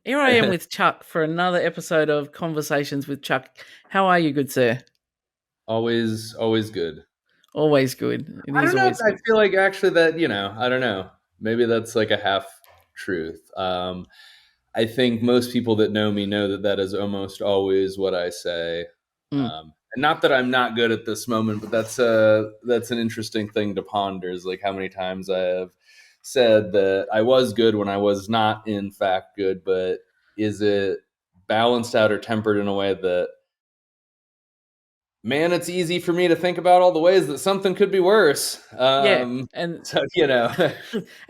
Here I am with Chuck for another episode of Conversations with Chuck. How are you, good sir? Always good. Always good. It I is don't know if always I good. feel like actually that, I don't know. Maybe that's like a half truth. I think most people that know me know that that is almost always what I say. Mm. And not that I'm not good at this moment, but that's an interesting thing to ponder is like how many times I have said that I was good when I was not in fact good, but is it balanced out or tempered in a way that man, it's easy for me to think about all the ways that something could be worse. Yeah, and So you know,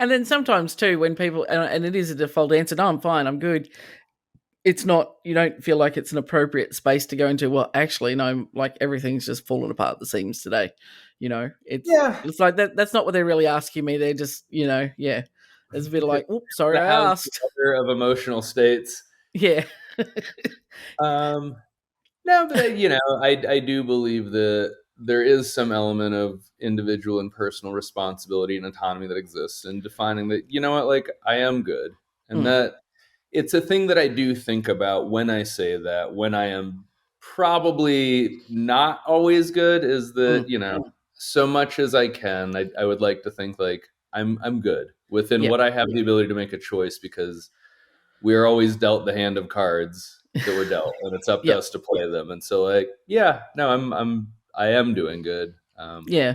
and then sometimes too when people and it is a default answer. No, I'm fine. I'm good. It's not. You don't feel like it's an appropriate space to go into. Well, actually, no. Like everything's just fallen apart at the seams today. It's yeah, it's like that. That's not what they're really asking me. They're just yeah. It's a bit like, oops, sorry, the I how's the asked. weather of emotional states. Yeah. Um, no, but I do believe that there is some element of individual and personal responsibility and autonomy that exists in defining that you know what, like I am good, and Mm, that it's a thing that I do think about when I say that when I am probably not always good is that mm, so much as I can I would like to think like I'm good within yep. what I have the ability to make a choice because we are always dealt the hand of cards that we're dealt and it's up to Yep. us to play them, and so like yeah, no, I am doing good, Yeah.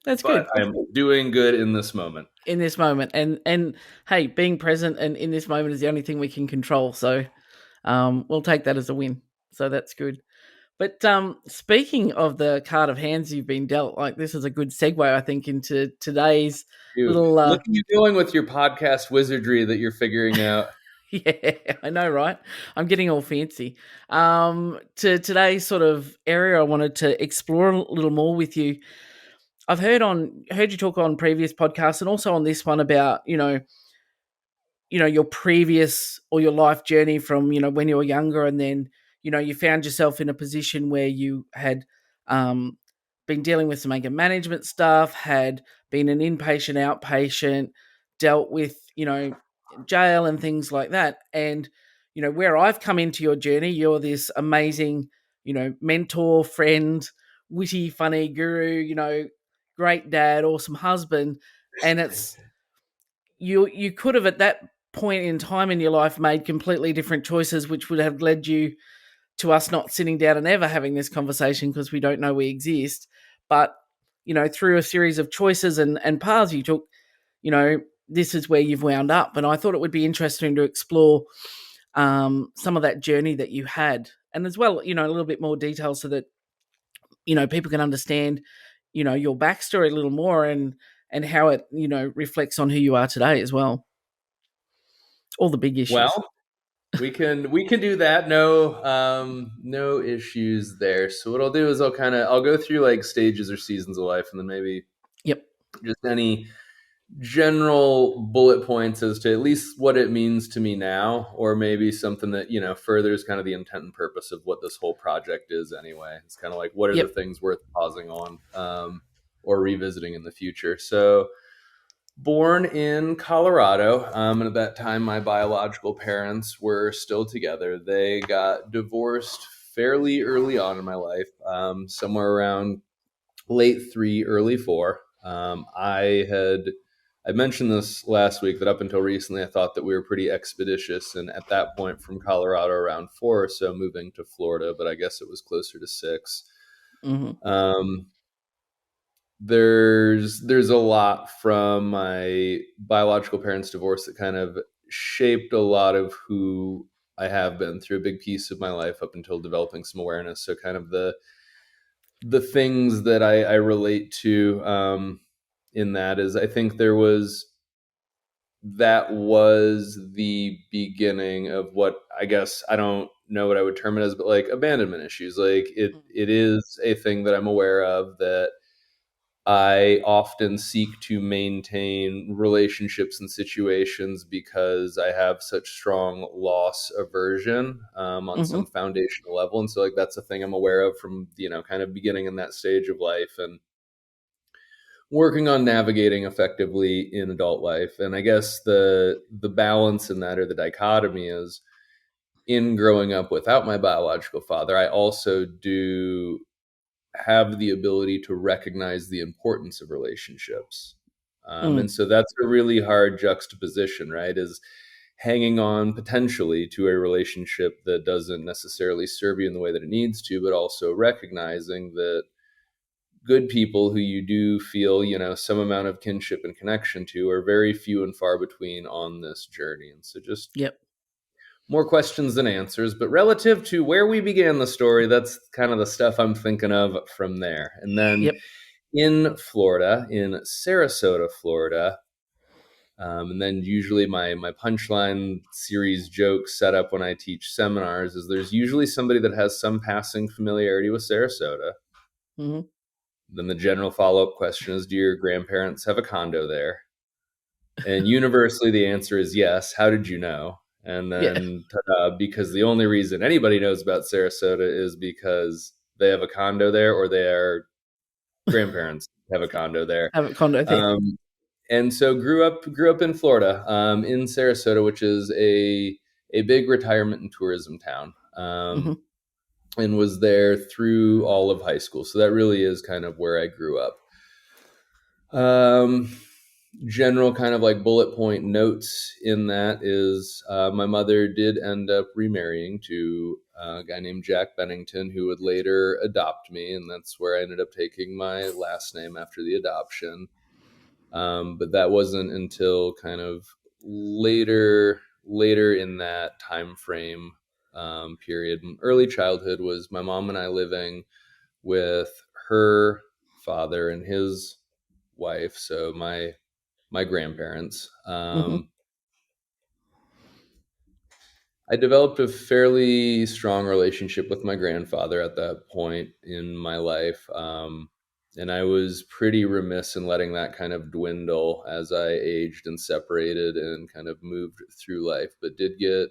That's but good. I'm doing good in this moment. In this moment. And hey, being present and in this moment is the only thing we can control. So we'll take that as a win. So that's good. But speaking of the card of hands you've been dealt, like this is a good segue, I think, into today's Dude, little look at you going with your podcast wizardry that you're figuring out. yeah, I know, right? I'm getting all fancy. To today's sort of area I wanted to explore a little more with you. I've heard you talk on previous podcasts and also on this one about, your previous or your life journey from, when you were younger and then, you found yourself in a position where you had um been dealing with some anger management stuff, had been an inpatient, outpatient, dealt with, jail and things like that. And, where I've come into your journey, you're this amazing, mentor, friend, witty, funny guru, great dad, awesome husband. And it's you could have at that point in time in your life made completely different choices, which would have led you to us not sitting down and ever having this conversation because we don't know we exist. But, through a series of choices and paths you took, you know, this is where you've wound up. And I thought it would be interesting to explore some of that journey that you had. And as well, a little bit more detail so that, people can understand, your backstory a little more and how it, reflects on who you are today as well. All the big issues. Well, we can do that. No issues there. So what I'll do is I'll go through like stages or seasons of life, and then maybe Yep. just any general bullet points as to at least what it means to me now, or maybe something that furthers kind of the intent and purpose of what this whole project is. Anyway, it's kind of like what are the Yep. things worth pausing on, or revisiting in the future. So born in Colorado. And at that time, my biological parents were still together. They got divorced fairly early on in my life, somewhere around late three, early four. I mentioned this last week that up until recently, I thought that we were pretty expeditious. And at that point, from Colorado, around four or so, moving to Florida, but I guess it was closer to six. Hmm. Um, there's a lot from my biological parents' divorce that kind of shaped a lot of who I have been through a big piece of my life up until developing some awareness. So kind of the things that I relate to, in that is I think that was the beginning of what I guess I don't know what I would term it as, but like abandonment issues. Like it is a thing that I'm aware of that I often seek to maintain relationships and situations because I have such strong loss aversion, on Hmm. some foundational level. And so, like, that's a thing I'm aware of from, kind of beginning in that stage of life. And working on navigating effectively in adult life. And I guess the balance in that, or the dichotomy, is in growing up without my biological father, I also do have the ability to recognize the importance of relationships. And Mm. so that's a really hard juxtaposition, right? Is hanging on potentially to a relationship that doesn't necessarily serve you in the way that it needs to, but also recognizing that good people who you do feel, some amount of kinship and connection to are very few and far between on this journey. And so just Yep. more questions than answers, but relative to where we began the story, that's kind of the stuff I'm thinking of from there. And then Yep. in Florida, in Sarasota, Florida, and then usually my punchline series joke set up when I teach seminars is there's usually somebody that has some passing familiarity with Sarasota. Hmm. Then the general follow-up question is, do your grandparents have a condo there? And universally, the answer is yes. How did you know? And Yeah. then, because the only reason anybody knows about Sarasota is because they have a condo there, or their grandparents have a condo there. Have a condo there. Um, and so grew up in Florida, in Sarasota, which is a big retirement and tourism town, Hmm. and was there through all of high school. So that really is kind of where I grew up. Um, General kind of like bullet point notes in that is, my mother did end up remarrying to a guy named Jack Bennington, who would later adopt me, and that's where I ended up taking my last name after the adoption. But that wasn't until kind of later in that time frame, period. Early childhood was my mom and I living with her father and his wife, so my grandparents. Hmm. I developed a fairly strong relationship with my grandfather at that point in my life. And I was pretty remiss in letting that kind of dwindle as I aged and separated and kind of moved through life, but did get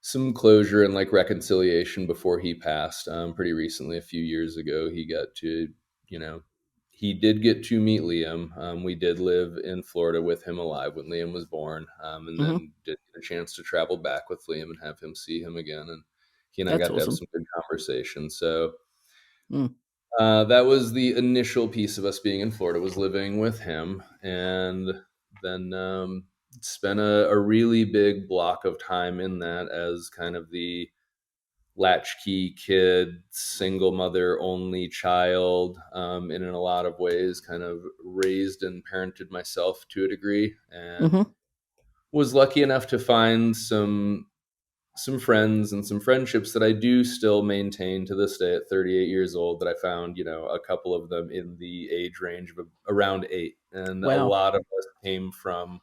some closure and like reconciliation before he passed, pretty recently. A few years ago, you know he did get to meet Liam. We did live in Florida with him alive when Liam was born, and Hmm. then did get a chance to travel back with Liam and have him see him again, and he and I That's got to have awesome. some good conversations. So Mm. that was the initial piece of us being in Florida, was living with him. And then spent a really big block of time in that as kind of the latchkey kid, single mother, only child, and in a lot of ways kind of raised and parented myself to a degree, and Hmm. was lucky enough to find some friends and some friendships that I do still maintain to this day at 38 years old, that I found, a couple of them in the age range of around 8. And a Wow. lot of us came from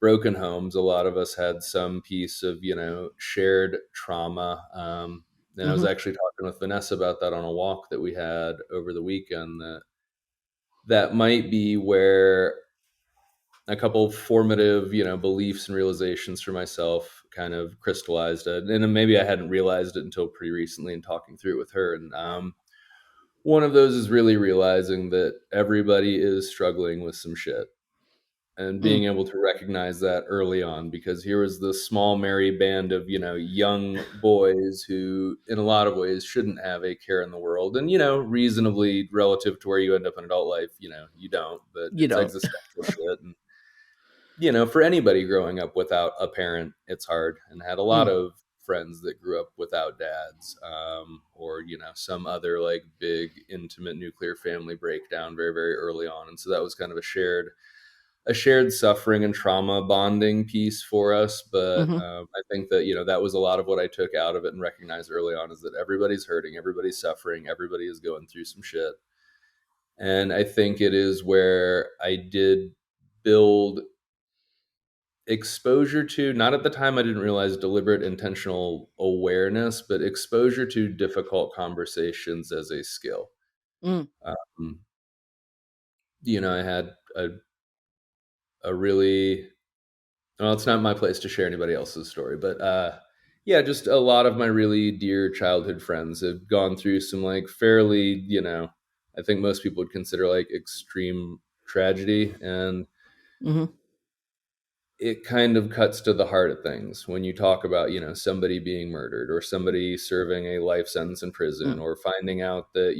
broken homes. A lot of us had some piece of, shared trauma. And I was Hmm. actually talking with Vanessa about that on a walk that we had over the weekend, that might be where a couple formative, beliefs and realizations for myself kind of crystallized it. And maybe I hadn't realized it until pretty recently in talking through it with her. And one of those is really realizing that everybody is struggling with some shit, and being Mm. able to recognize that early on, because here was the small merry band of, young boys who in a lot of ways shouldn't have a care in the world, and reasonably relative to where you end up in adult life, you don't, but You it's don't. existential shit. And for anybody growing up without a parent, it's hard. And had a lot Mm. of friends that grew up without dads, or some other like big intimate nuclear family breakdown very, very early on. And so that was kind of a shared suffering and trauma bonding piece for us. But Hmm. I think that that was a lot of what I took out of it and recognized early on, is that everybody's hurting, everybody's suffering, everybody is going through some shit. And I think it is where I did build exposure to, not at the time I didn't realize deliberate intentional awareness, but exposure to difficult conversations as a skill. Mm. um, I had a really, well, it's not my place to share anybody else's story, but yeah, just a lot of my really dear childhood friends have gone through some like fairly, I think most people would consider like extreme tragedy, and Mm-hmm. it kind of cuts to the heart of things when you talk about, somebody being murdered or somebody serving a life sentence in prison Mm. or finding out that,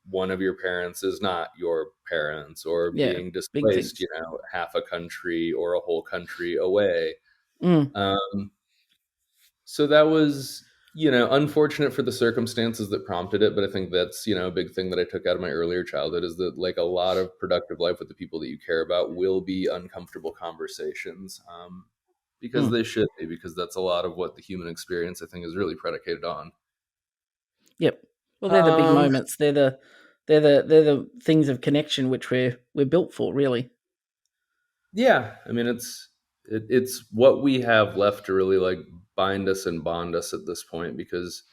one of your parents is not your parents or Yeah. being Big displaced, things. half a country or a whole country away. Mm. Um, so that was, unfortunate for the circumstances that prompted it. But I think that's, a big thing that I took out of my earlier childhood is that, like, a lot of productive life with the people that you care about will be uncomfortable conversations. Because Mm. they should be, because that's a lot of what the human experience, I think, is really predicated on. Yep. Well, they're the big Um, moments. They're the things of connection which we're built for, really. yeah, I mean, it's what we have left to really, like, bind us and bond us at this point, because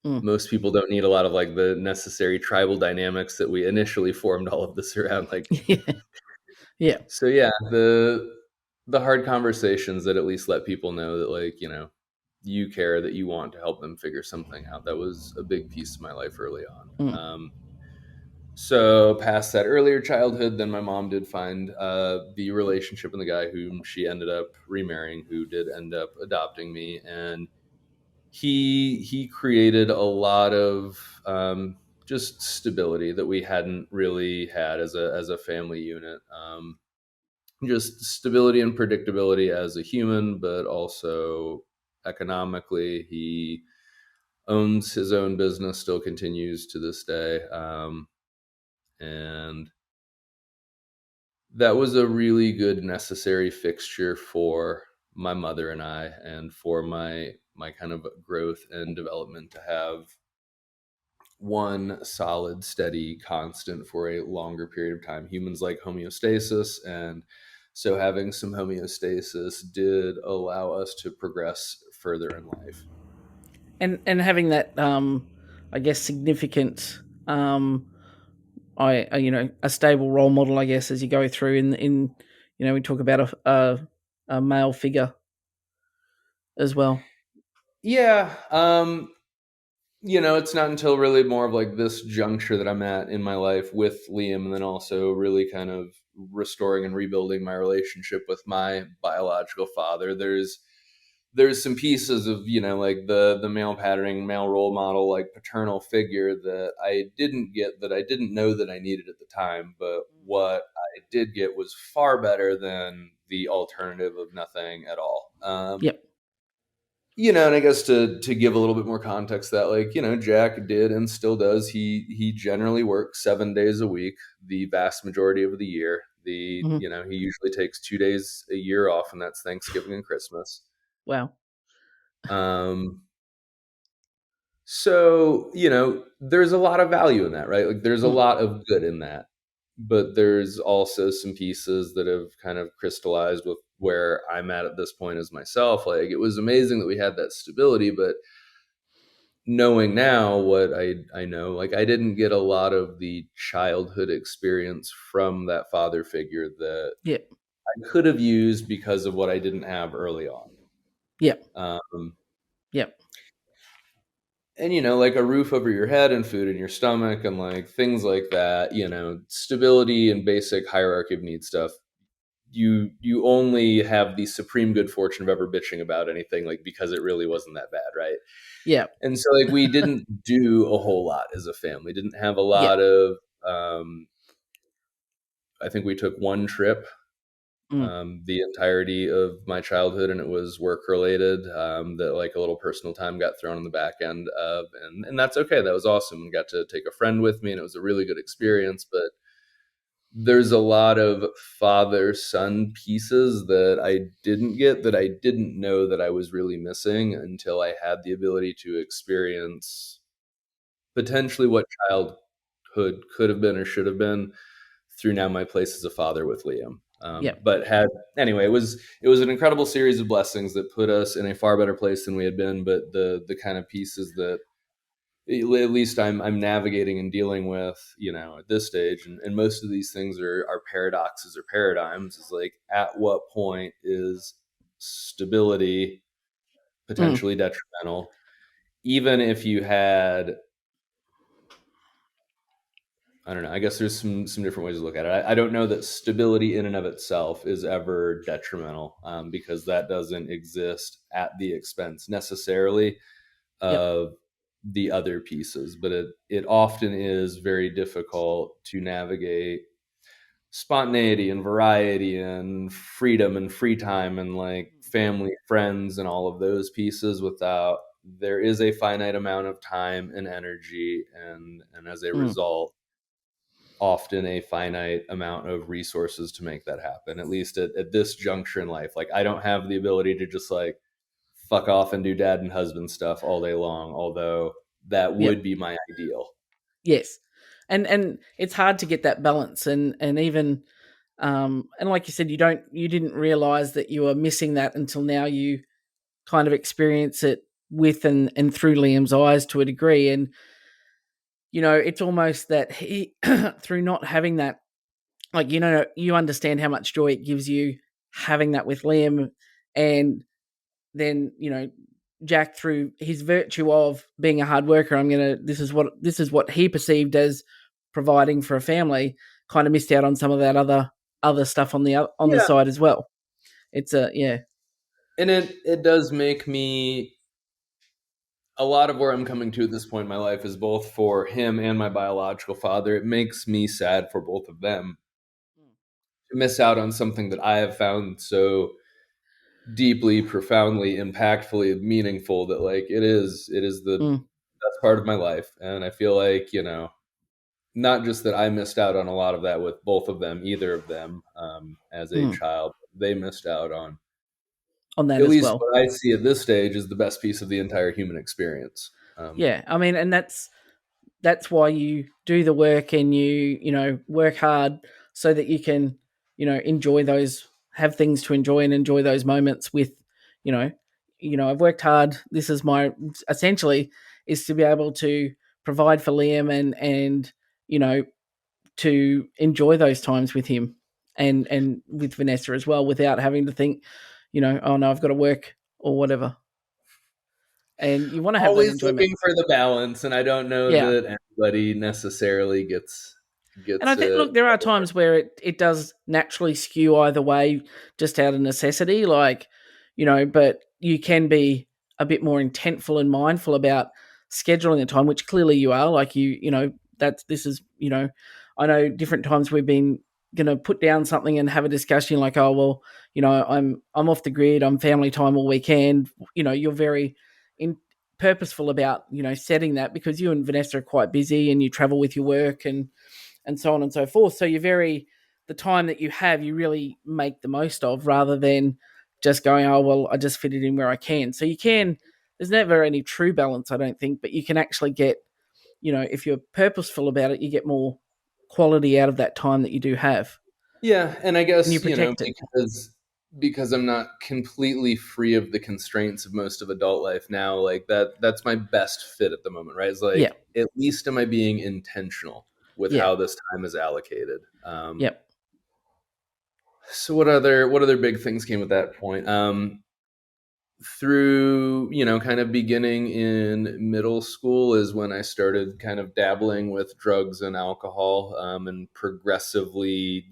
Mm. most people don't need a lot of, like, the necessary tribal dynamics that we initially formed all of this around. Like, Yeah. Yeah. so yeah, the hard conversations that at least let people know that, like, you care, that you want to help them figure something out. That was a big piece of my life early on. Mm. So past that earlier childhood, then my mom did find the relationship and the guy whom she ended up remarrying, who did end up adopting me, and he created a lot of just stability that we hadn't really had as a family unit. Just stability and predictability as a human, but also economically. He owns his own business, still continues to this day. And that was a really good necessary fixture for my mother and I, and for my kind of growth and development, to have one solid, steady constant for a longer period of time. Humans like homeostasis, and so having some homeostasis did allow us to progress further in life. And having that, I guess, significant, a stable role model, I guess, as you go through we talk about a male figure as well. Yeah, it's not until really more of, like, this juncture that I'm at in my life with Liam, and then also really kind of restoring and rebuilding my relationship with my biological father. There's some pieces of, like, the male patterning, male role model, like, paternal figure that I didn't get, that I didn't know that I needed at the time. But what I did get was far better than the alternative of nothing at all. Yep. And I guess to give a little bit more context, that, like, Jack did and still does. He generally works 7 days a week, the vast majority of the year. Hmm. He usually takes 2 days a year off, and that's Thanksgiving and Christmas. Wow. Um, so, there's a lot of value in that, right? Like, there's a Mm. lot of good in that. But there's also some pieces that have kind of crystallized with where I'm at this point as myself. Like, it was amazing that we had that stability, but knowing now what I know, like, I didn't get a lot of the childhood experience from that father figure that Yep. I could have used because of what I didn't have early on. Yep. Um, Yep. and, like, a roof over your head and food in your stomach and, like, things like that, stability and basic hierarchy of need stuff. You only have the supreme good fortune of ever bitching about anything, like, because it really wasn't that bad, right? Yep. And so, like, we didn't do a whole lot as a family. Didn't have a lot Yep. of. I think we took one trip Mm. the entirety of my childhood, and it was work related. That, like, a little personal time got thrown on the back end of, and that's okay. That was awesome. I got to take a friend with me, and it was a really good experience. But there's a lot of father son pieces that I didn't get, that I didn't know that I was really missing until I had the ability to experience potentially what childhood could have been or should have been through now my place as a father with Liam. Yep. But had anyway, it was an incredible series of blessings that put us in a far better place than we had been. But the kind of pieces that at least I'm navigating and dealing with, at this stage, and most of these things are paradoxes or paradigms. Is like, at what point is stability Mm. potentially detrimental, even if you had I don't know. I guess there's some different ways to look at it. I don't know that stability in and of itself is ever detrimental, because that doesn't exist at the expense necessarily Yep. of the other pieces, but it often is very difficult to navigate spontaneity and variety and freedom and free time and like family, friends, and all of those pieces without there is a finite amount of time and energy, and as a Mm. result often a finite amount of resources to make that happen, at least at this juncture in life. Like I don't have the ability to just like fuck off and do dad and husband stuff all day long, although that Yep. would be my ideal. Yes. And it's hard to get that balance, and even and like you said, you didn't realize that you were missing that until now you kind of experience it with and through Liam's eyes to a degree. And it's almost that he through not having that, like, you understand how much joy it gives you having that with Liam. And then Jack, through his virtue of being a hard worker, this is what he perceived as providing for a family, kind of missed out on some of that other stuff on the Yeah. side as well. It's a yeah. And it does make me, a lot of where I'm coming to at this point in my life is both for him and my biological father. It makes me sad for both of them to miss out on something that I have found so deeply, profoundly, impactfully meaningful, that like it is the Mm, best part of my life. And I feel like, not just that I missed out on a lot of that with both of them, either of them, as a mm, child, they missed out on on that at as least well. what I see at this stage is the best piece of the entire human experience. Yeah, I mean, and that's why you do the work, and you work hard so that you can enjoy those, have things to enjoy and enjoy those moments with you know I've worked hard. This is my, essentially, is to be able to provide for Liam, and you know to enjoy those times with him, and with Vanessa as well, without having to think, oh no, I've got to work or whatever. And you want to have that Always enjoyment. looking for the balance, and I don't know Yeah. that anybody necessarily And I gets think, it. look, there are times where it does naturally skew either way, just out of necessity, like, but you can be a bit more intentful and mindful about scheduling the time, which clearly you are. Like, this is, I know different times we've been going to put down something and have a discussion like, oh, well, I'm off the grid, I'm family time all weekend. You're very in, purposeful about, setting that, because you and Vanessa are quite busy and you travel with your work and so on and so forth. So the time that you have, you really make the most of, rather than just going, oh, well, I just fit it in where I can. So there's never any true balance, I don't think, but you can actually get, if you're purposeful about it, you get more quality out of that time that you do have, Yeah, and I and you guess, protect it. because I'm not completely free of the constraints of most of adult life now, like that's my best fit at the moment, right? It's Yeah. like at least am I being intentional with Yeah. how this time is allocated. Yep. So what other big things came at that point? Through, kind of beginning in middle school is when I started kind of dabbling with drugs and alcohol, and progressively,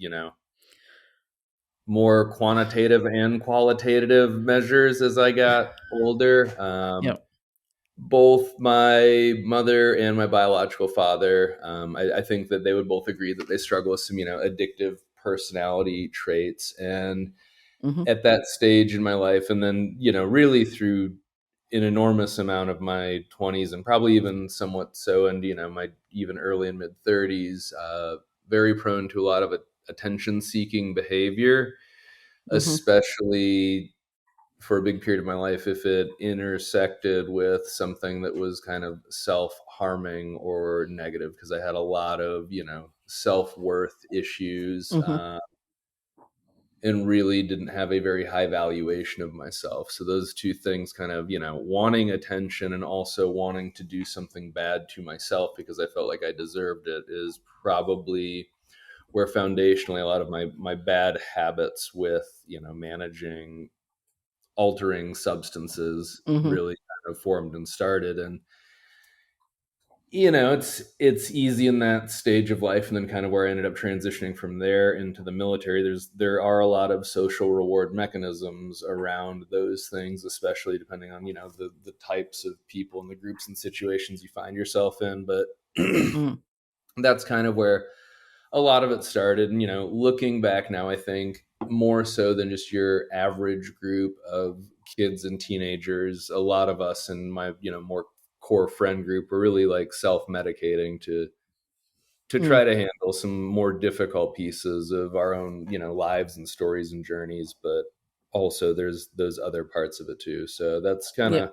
more quantitative and qualitative measures as I got older. Yep. Both my mother and my biological father, I think that they would both agree that they struggle with some, addictive personality traits. And Mm-hmm. at that stage in my life, and then, really through an enormous amount of my 20s, and probably even somewhat so, and, my even early and mid 30s, very prone to a lot of attention seeking behavior, Mm-hmm. especially for a big period of my life if it intersected with something that was kind of self-harming or negative, because I had a lot of, self-worth issues, Mm-hmm. and really didn't have a very high valuation of myself. So those two things, kind of, wanting attention and also wanting to do something bad to myself because I felt like I deserved it, is probably where foundationally a lot of my bad habits with, managing altering substances Mm-hmm. really kind of formed and started. And it's easy in that stage of life, and then kind of where I ended up transitioning from there into the military. There are a lot of social reward mechanisms around those things, especially depending on the types of people and the groups and situations you find yourself in. But Mm. that's kind of where a lot of it started. And looking back now, I think more so than just your average group of kids and teenagers, a lot of us in my more core friend group were really like self-medicating to Mm. try to handle some more difficult pieces of our own lives and stories and journeys. But also there's those other parts of it too. So Yep.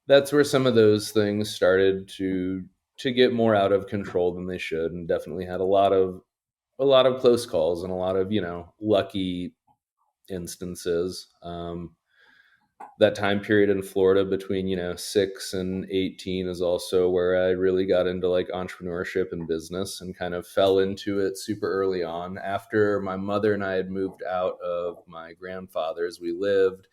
that's where some of those things started to get more out of control than they should, and definitely had a lot of close calls and a lot of lucky instances. That time period in Florida between 6 and 18 is also where I really got into like entrepreneurship and business, and kind of fell into it super early on. After my mother and I had moved out of my grandfather's, we lived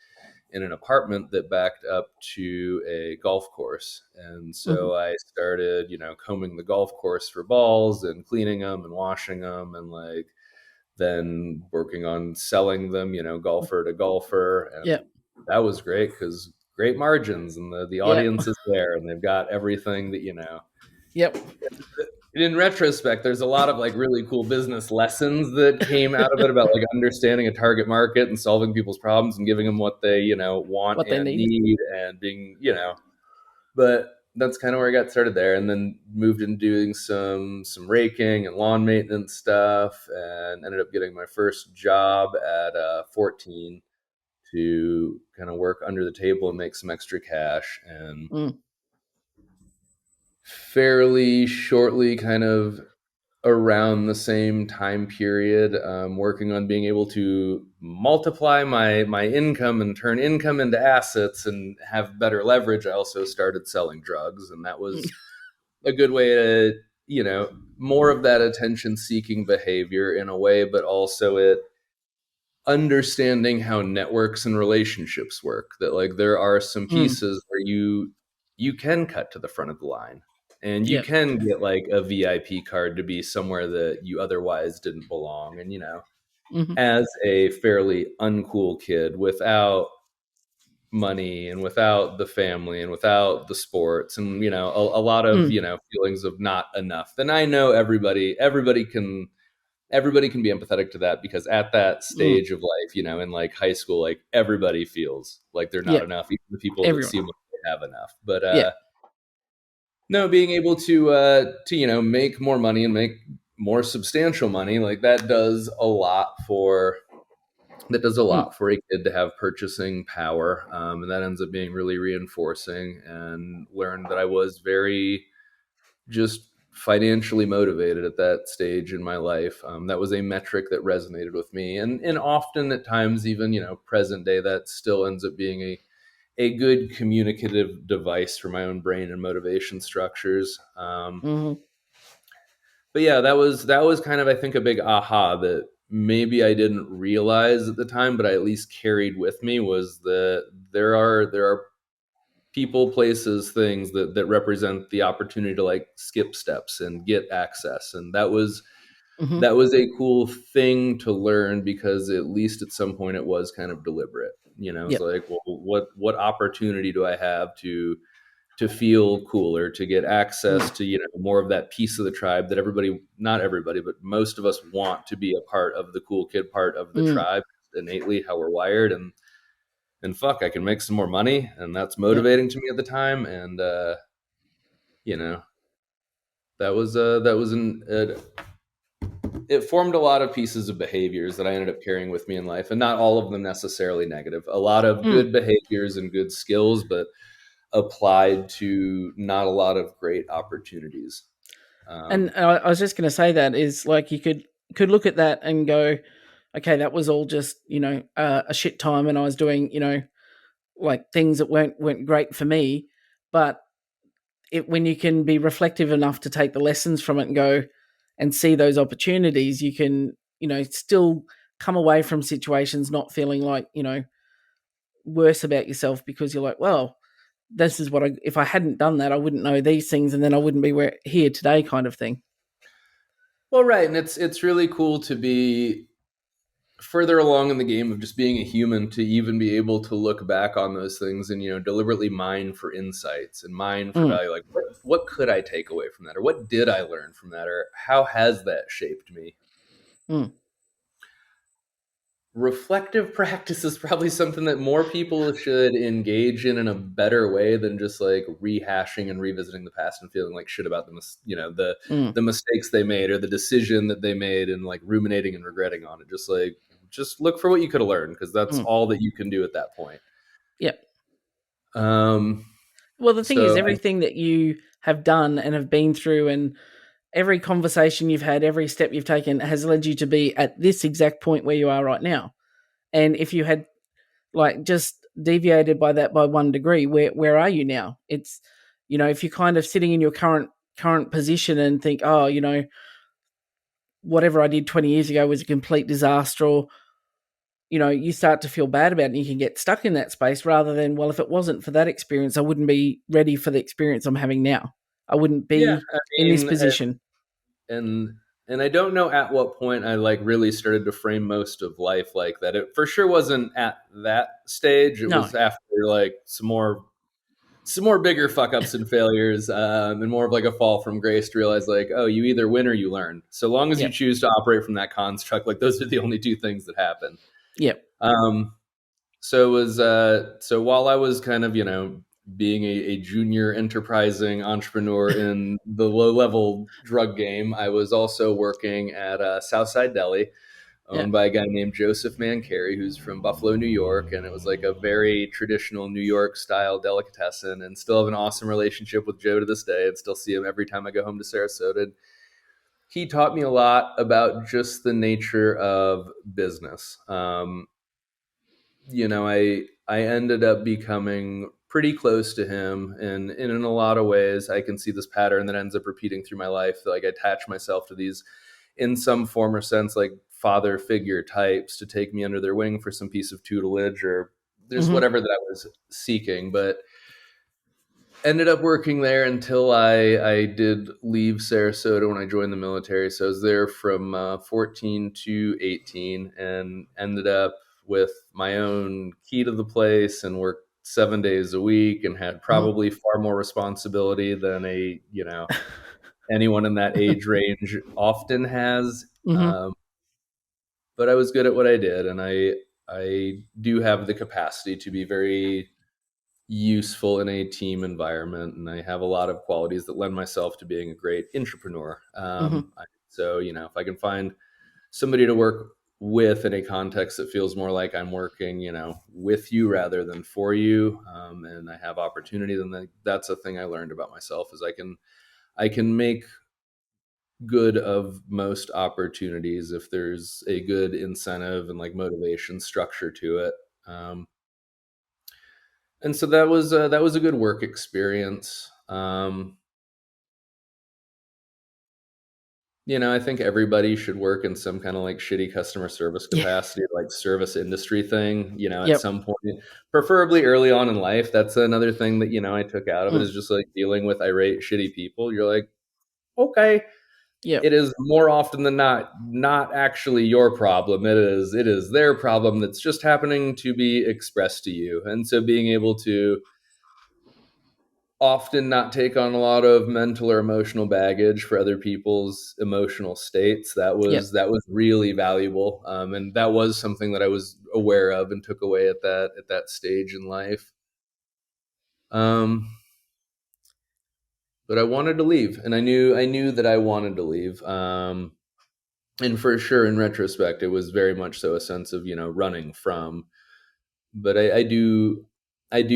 in an apartment that backed up to a golf course. And Hmm. so I started, combing the golf course for balls and cleaning them and washing them, and like then working on selling them, golfer to golfer. And Yep. that was great because great margins, and the Yep. audience is there, and they've got everything that Yep. in retrospect, there's a lot of like really cool business lessons that came out of it about like understanding a target market and solving people's problems and giving them what they, want What they and need. need, and being, but that's kind of where I got started there, and then moved into doing some raking and lawn maintenance stuff, and ended up getting my first job at 14 to kind of work under the table and make some extra cash. And Mm. fairly shortly, kind of around the same time period, working on being able to multiply my income and turn income into assets and have better leverage, I also started selling drugs, and that was a good way to more of that attention seeking behavior in a way, but also it understanding how networks and relationships work, that like there are some Mm. pieces where you can cut to the front of the line, and you Yep. can get like a VIP card to be somewhere that you otherwise didn't belong. And Hmm. as a fairly uncool kid without money and without the family and without the sports and a lot of Mm. feelings of not enough, then I know everybody can be empathetic to that, because at that Mm. stage of life, in like high school, like everybody feels like they're not Yep. enough, even the people that Everyone. seem like they have enough. But Yeah. no, being able to make more money and make more substantial money, like that does a Mm. lot for a kid to have purchasing power, and that ends up being really reinforcing. And learned that I was very just financially motivated at that stage in my life. That was a metric that resonated with me, and often at times, even present day, that still ends up being a good communicative device for my own brain and motivation structures. Hmm. But yeah, that was kind of, I think, a big aha that maybe I didn't realize at the time, but I at least carried with me, was that there are people, places, things that represent the opportunity to like skip steps and get access. And that was Hmm. that was a cool thing to learn, because at least at some point it was kind of deliberate. It's Yep. like, well, what opportunity do I have to feel cooler, to get access Mm. to more of that piece of the tribe that everybody, not everybody, but most of us want to be a part of, the cool kid part of the Mm. tribe, innately how we're wired. And fuck, I can make some more money, and that's Yep. motivating to me at the time. And you know, it formed a lot of pieces of behaviors that I ended up carrying with me in life, and not all of them necessarily negative. A lot of Mm. good behaviors and good skills, but applied to not a lot of great opportunities. And Um, I was just going to say that is like you could look at that and go, okay, that was all just a shit time, and I was doing like things that weren't great for me, but when you can be reflective enough to take the lessons from it and go and see those opportunities, you can still come away from situations not feeling like worse about yourself, because you're like, well, this is what if I hadn't done that, I wouldn't know these things, and then I wouldn't be here today, kind of thing. Well, right, and it's really cool to be further along in the game of just being a human, to even be able to look back on those things and deliberately mine for insights and mine for Mm, value. Like, what could I take away from that, or what did I learn from that, or how has that shaped me? mm, Reflective practice is probably something that more people should engage in a better way than just like rehashing and revisiting the past and feeling like shit about mm, the mistakes they made or the decision that they made, and like ruminating and regretting on it. Just look for what you could have learned, because that's mm. all that you can do at that point. Yep. um Well, the thing is, so everything that you have done and have been through, and every conversation you've had, every step you've taken, has led you to be at this exact point where you are right now. And if you had like just deviated by that by 1 degree, where are you now? It's, if you're kind of sitting in your current position and think, oh, whatever I did 20 years ago was a complete disaster, or you start to feel bad about it, and you can get stuck in that space, rather than, well, if it wasn't for that experience, I wouldn't be ready for the experience I'm having now. I wouldn't yeah, be I in this mean, position. and and I don't know at what point I like really started to frame most of life like that. It for sure wasn't at that stage. It No. was after like some more bigger fuck ups and failures, and more of like a fall from grace to realize like, oh, you either win or you learn. So long as you Yep. choose to operate from that construct, like those are the only two things that happen. Yep. Um, so while I was kind of being a junior enterprising entrepreneur in the low level drug game, I was also working at Southside Deli, Yeah. owned by a guy named Joseph Mancari, who's from Buffalo, New York. And it was like a very traditional New York style delicatessen, and still have an awesome relationship with Joe to this day, and still see him every time I go home to Sarasota. And he taught me a lot about just the nature of business. I ended up becoming pretty close to him, and in a lot of ways I can see this pattern that ends up repeating through my life. Like, I attach myself to these, in some form or sense, like father figure types, to take me under their wing for some piece of tutelage or there's Mm-hmm. whatever that I was seeking. But ended up working there until I did leave Sarasota when I joined the military. So I was there from 14 to 18, and ended up with my own key to the place and worked 7 days a week, and had Mm-hmm. probably far more responsibility than anyone in that age range often has. Mm-hmm. But I was good at what I did, and I do have the capacity to be very useful in a team environment, and I have a lot of qualities that lend myself to being a great entrepreneur. Mm-hmm. So if I can find somebody to work with in a context that feels more like I'm working, with you rather than for you, and I have opportunity, then that's a thing I learned about myself, is I can make good of most opportunities if there's a good incentive and like motivation structure to it. And so that was a good work experience. I think everybody should work in some kind of like shitty customer service Yeah. capacity, like service industry thing, at Yep. some point, preferably early on in life. That's another thing that, I took out of it, Mm. is just like dealing with irate, shitty people. You're like, okay, Yep. it is more often than not actually your problem. It is their problem that's just happening to be expressed to you. And so being able to often not take on a lot of mental or emotional baggage for other people's emotional states, that was Yep. that was really valuable. And that was something that I was aware of and took away at that stage in life. um but I wanted to leave, and I knew that I wanted to leave. And for sure, in retrospect, it was very much so a sense of running from. But I do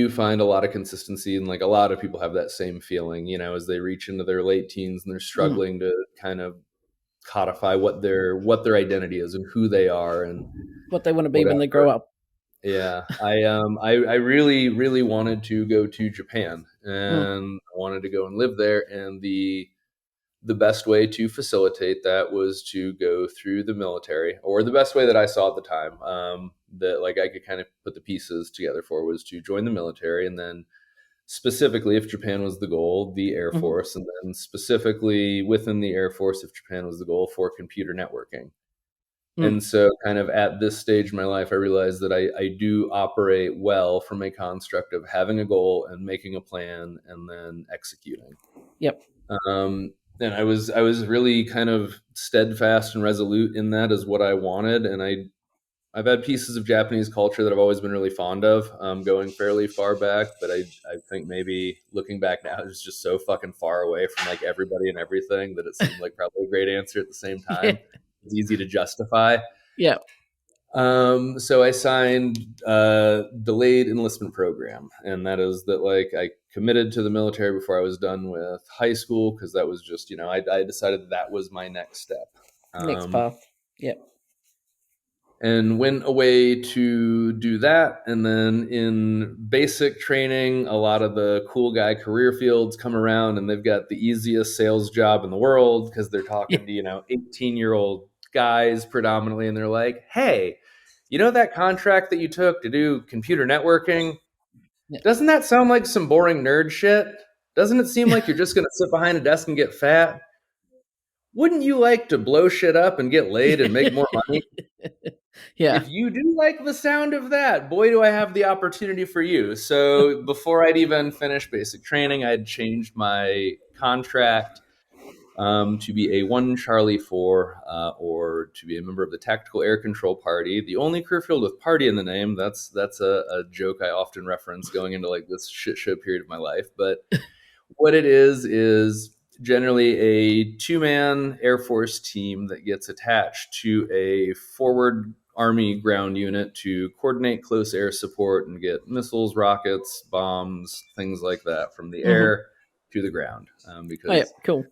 find a lot of consistency, and like a lot of people have that same feeling, as they reach into their late teens and they're Mm. struggling to kind of codify what their identity is and who they are and What they want to be when they whatever. grow up. Yeah, I really really wanted to go to Japan, Mm. and I wanted to go and live there, and the best way to facilitate that was to go through the military, or the best way that I saw at the time, that like I could kind of put the pieces together for, was to join the military, and then specifically, if Japan was the goal, the Air Mm-hmm. Force, and then specifically within the Air Force, if Japan was the goal, for computer networking. Mm. And so, kind of at this stage in my life, I realized that I do operate well from a construct of having a goal and making a plan and then executing. Yep. And I was really kind of steadfast and resolute in that as what I wanted. And I've had pieces of Japanese culture that I've always been really fond of, going fairly far back. But I think maybe looking back now is just so fucking far away from like everybody and everything that it seemed like probably a great answer at the same Yeah. time. It's easy to justify. Yeah. So I signed delayed enlistment program, and that is that like I committed to the military before I was done with high school because that was just I decided that was my next step. Next Um, path. Yep. and went away to do that. And then in basic training, a lot of the cool guy career fields come around and they've got the easiest sales job in the world because they're Yeah. talking to 18-year-old guys predominantly, and they're like, hey, that contract that you took to do computer networking, Yeah. doesn't that sound like some boring nerd shit? Doesn't it seem like you're just going to sit behind a desk and get fat? Wouldn't you like to blow shit up and get laid and make more money? Yeah. If you do like the sound of that, boy, do I have the opportunity for you. So before I'd even finished basic training, I'd changed my contract to be a 1 Charlie 4 or to be a member of the Tactical Air Control Party. The only career field with party in the name. That's a joke I often reference going into like this shit show period of my life. But what it is generally a 2-man Air Force team that gets attached to a forward Army ground unit to coordinate close air support and get missiles, rockets, bombs, things like that from the Mm-hmm. air to the ground. Oh, yeah. Because Cool.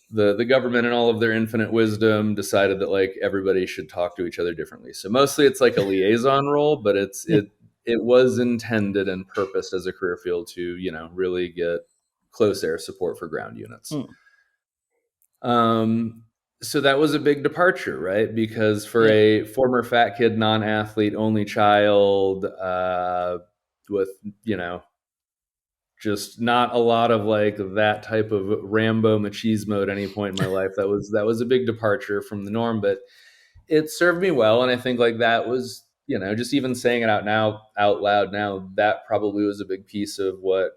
the government and all of their infinite wisdom decided that like everybody should talk to each other differently. So mostly it's like a liaison role, but Yeah. it was intended and purposed as a career field to really get close air support for ground units. Mm. Um, so that was a big departure, right? Because for Yep. a former fat kid, non-athlete, only child, with just not a lot of like that type of Rambo machismo at any point in my life. That was a big departure from the norm, but it served me well. And I think like that was, just even saying it out loud now, that probably was a big piece of what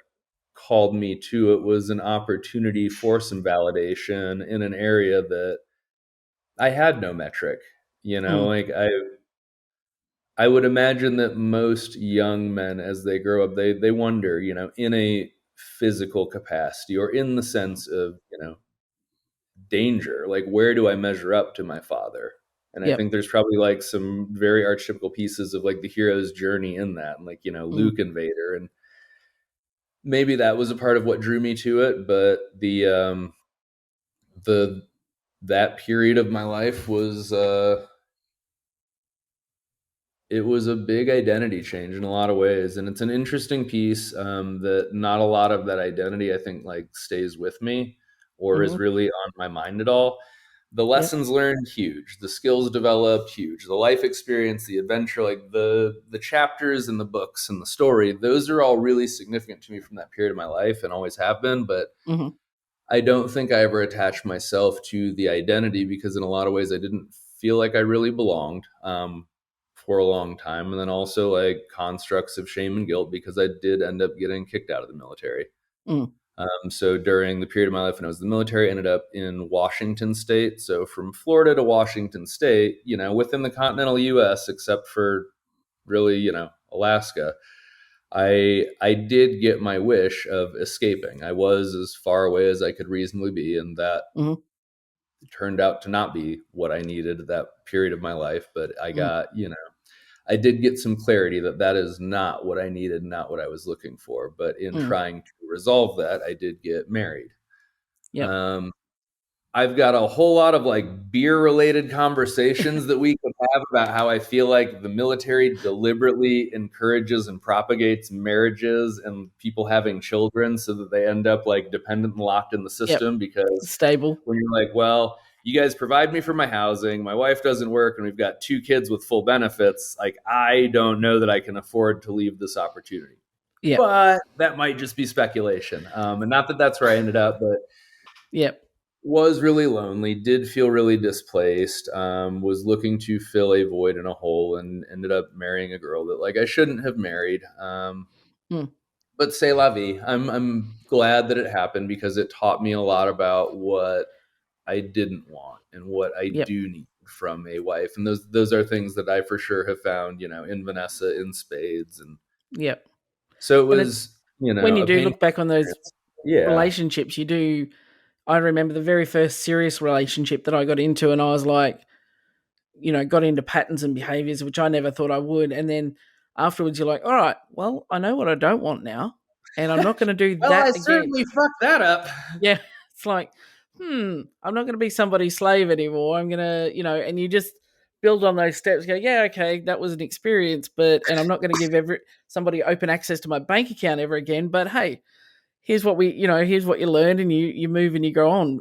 called me to it, was an opportunity for some validation in an area that I had no metric. Mm. Like I would imagine that most young men, as they grow up, they wonder, in a physical capacity or in the sense of, danger, like where do I measure up to my father? And I Yep. think there's probably like some very archetypical pieces of like the hero's journey in that, and like Mm. Luke and Vader, and maybe that was a part of what drew me to it. But the that period of my life was it was a big identity change in a lot of ways, and it's an interesting piece, that not a lot of that identity I think like stays with me or is Mm-hmm. really on my mind at all. The Yep. lessons learned, huge. The skills developed, huge. The life experience, the adventure, like the chapters and the books and the story, those are all really significant to me from that period of my life and always have been. But Mm-hmm. I don't think I ever attached myself to the identity because in a lot of ways I didn't feel like I really belonged, for a long time. And then also like constructs of shame and guilt because I did end up getting kicked out of the military. Mm. So during the period of my life when I was in the military, I ended up in Washington State. So from Florida to Washington State, within the continental U.S., except for really, Alaska, I did get my wish of escaping. I was as far away as I could reasonably be, and that Mm-hmm. turned out to not be what I needed at that period of my life. But I Mm. got, I did get some clarity that that is not what I needed, not what I was looking for. But in Mm. trying to resolve that, I did get married. Yep. Um, I've got a whole lot of like beer related conversations that we could have about how I feel like the military deliberately encourages and propagates marriages and people having children so that they end up like dependent and locked in the Yep. system. Because Stable. when you're like, well, you guys provide me for my housing, my wife doesn't work, and we've got 2 kids with full benefits, like I don't know that I can afford to leave this opportunity. Yep. but that might just be speculation. And not that that's where I ended up, but Yep. was really lonely, did feel really displaced, was looking to fill a void in a hole, and ended up marrying a girl that like I shouldn't have married. Mm. But c'est la vie. I'm glad that it happened because it taught me a lot about what I didn't want and what I Yep. do need from a wife. And those are things that I for sure have found, in Vanessa in spades. And Yep. so it And it's was, when you a do painful look back on those experience. Yeah. relationships, you do. I remember the very first serious relationship that I got into, and I was like, got into patterns and behaviors, which I never thought I would. And then afterwards, you're like, all right, well, I know what I don't want now, and I'm not going to do Well, I that again. certainly fucked that up. Yeah. It's like, I'm not going to be somebody's slave anymore. I'm going to, and you just build on those steps, go, yeah, okay, that was an experience, and I'm not going to give somebody open access to my bank account ever again. But hey, here's what you learned, and you move and you go on,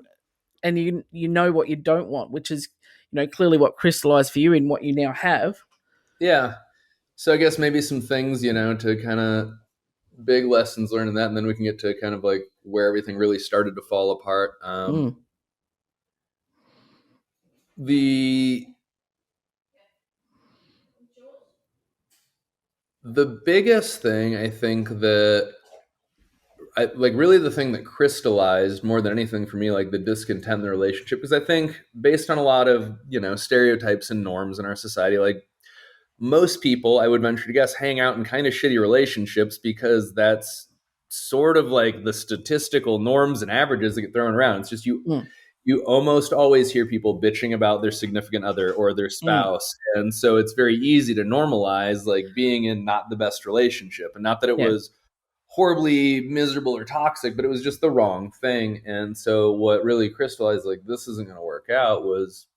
and you know what you don't want, which is, clearly what crystallized for you in what you now have. Yeah. So I guess maybe some things, to kind of big lessons learned in that, and then we can get to kind of like where everything really started to fall apart. Mm, The the biggest thing I think that I like really the thing that crystallized more than anything for me, like the discontent in the relationship, because I think based on a lot of, stereotypes and norms in our society, like most people, I would venture to guess, hang out in kind of shitty relationships because that's sort of like the statistical norms and averages that get thrown around. It's just mm, you almost always hear people bitching about their significant other or their mm, spouse. And so it's very easy to normalize like being in not the best relationship. And not that it yeah. was horribly miserable or toxic, but it was just the wrong thing. And so what really crystallized like this isn't going to work out was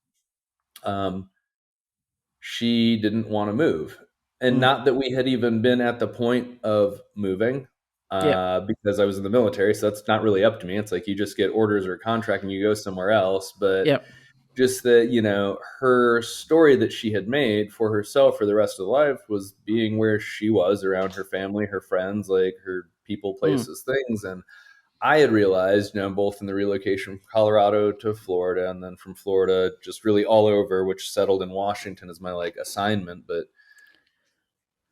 um, she didn't want to move. And Mm, not that we had even been at the point of moving, yeah. because I was in the military. So that's not really up to me. It's like you just get orders or a contract and you go somewhere else. But Yeah. just that, her story that she had made for herself for the rest of the life was being where she was around her family, her friends, like her people, Mm, places, things. And I had realized, both in the relocation from Colorado to Florida and then from Florida, just really all over, which settled in Washington as my like assignment. But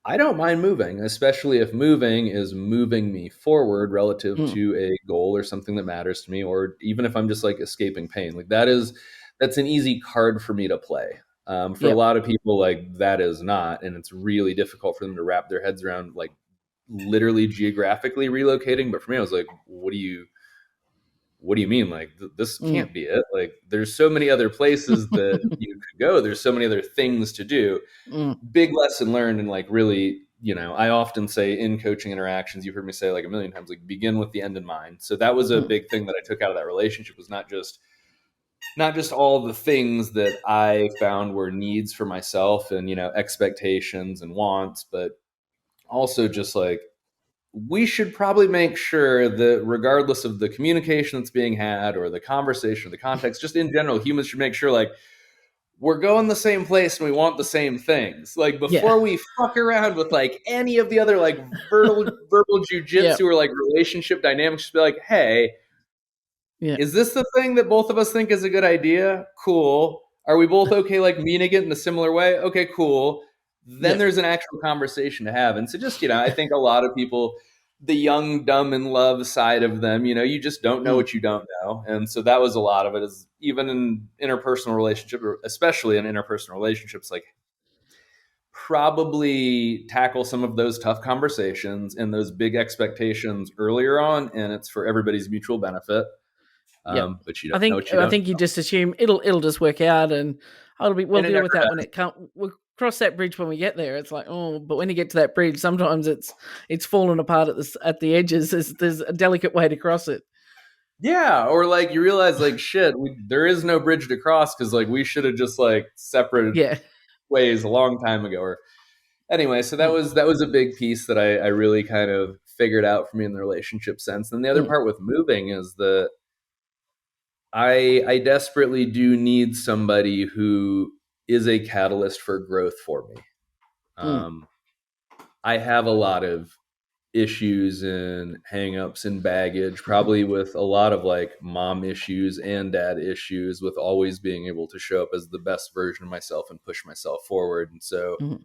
I don't mind moving, especially if moving is moving me forward relative mm, to a goal or something that matters to me, or even if I'm just like escaping pain. Like that's an easy card for me to play. For a yeah. lot of people, like that is not, and it's really difficult for them to wrap their heads around, like literally geographically relocating. But for me, I was like, what do you mean? Like this Mm, can't be it. Like there's so many other places that you could go. There's so many other things to do. mm, Big lesson learned, and like really, I often say in coaching interactions, you've heard me say like a million times, like begin with the end in mind. So that was a mm, big thing that I took out of that relationship, was not just all the things that I found were needs for myself and, expectations and wants, but also just like we should probably make sure that regardless of the communication that's being had or the conversation, the context, just in general, humans should make sure like we're going the same place and we want the same things. Like yeah. before we fuck around with like any of the other like verbal Yeah. jujitsu or like relationship dynamics, just be like, hey, Yeah. is this the thing that both of us think is a good idea? Cool. Are we both okay like meaning it in a similar way? Okay, cool. Then Yeah. there's an actual conversation to have. And so just, I think a lot of people, the young, dumb, in love side of them, you just don't know Mm, what you don't know. And so that was a lot of it, is even in interpersonal relationship, or especially in interpersonal relationships, like probably tackle some of those tough conversations and those big expectations earlier on. And it's for everybody's mutual benefit. yeah. But you I don't know think what you I don't think you just assume it'll just work out, and we'll and it deal never with that when does. it comes. We'll cross that bridge when we get there. It's like, oh, but when you get to that bridge, sometimes it's fallen apart at the edges. There's a delicate way to cross it. Yeah, or like you realize like shit, there is no bridge to cross because like we should have just like separated Yeah. ways a long time ago. Or anyway, so that Mm, was that was a big piece that I really kind of figured out for me in the relationship sense. And the other mm, part with moving is that I desperately do need somebody who is a catalyst for growth for me. mm, Um, I have a lot of issues and hangups and baggage, probably with a lot of like mom issues and dad issues, with always being able to show up as the best version of myself and push myself forward. And so, Mm.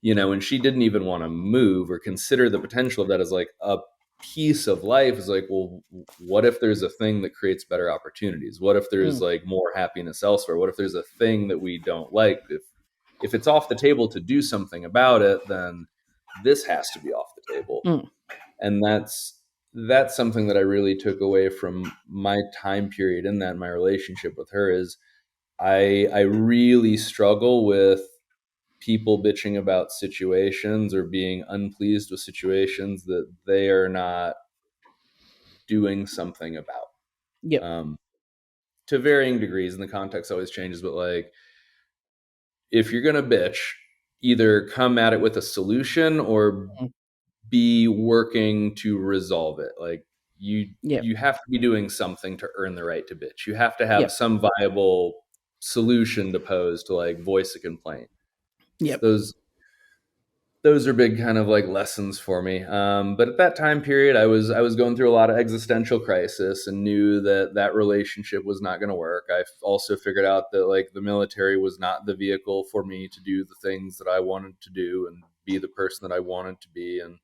and she didn't even want to move or consider the potential of that as like a piece of life, is like, well, what if there's a thing that creates better opportunities? What if there's Mm. like more happiness elsewhere? What if there's a thing that we don't like? If it's off the table to do something about it, then this has to be off the table. Mm. And that's something that I really took away from my time period in that, my relationship with her, is I really struggle with people bitching about situations or being unpleased with situations that they are not doing something about. Yep. um, to varying degrees, and the context always changes, but like, if you're gonna bitch, either come at it with a solution or Mm. be working to resolve it. Like, you Yep. you have to be doing something to earn the right to bitch. You have to have Yep. some viable solution to pose to like voice a complaint. Yep. Those are big kind of like lessons for me. But at that time period, I was going through a lot of existential crisis and knew that that relationship was not going to work. I also figured out that like the military was not the vehicle for me to do the things that I wanted to do and be the person that I wanted to be, and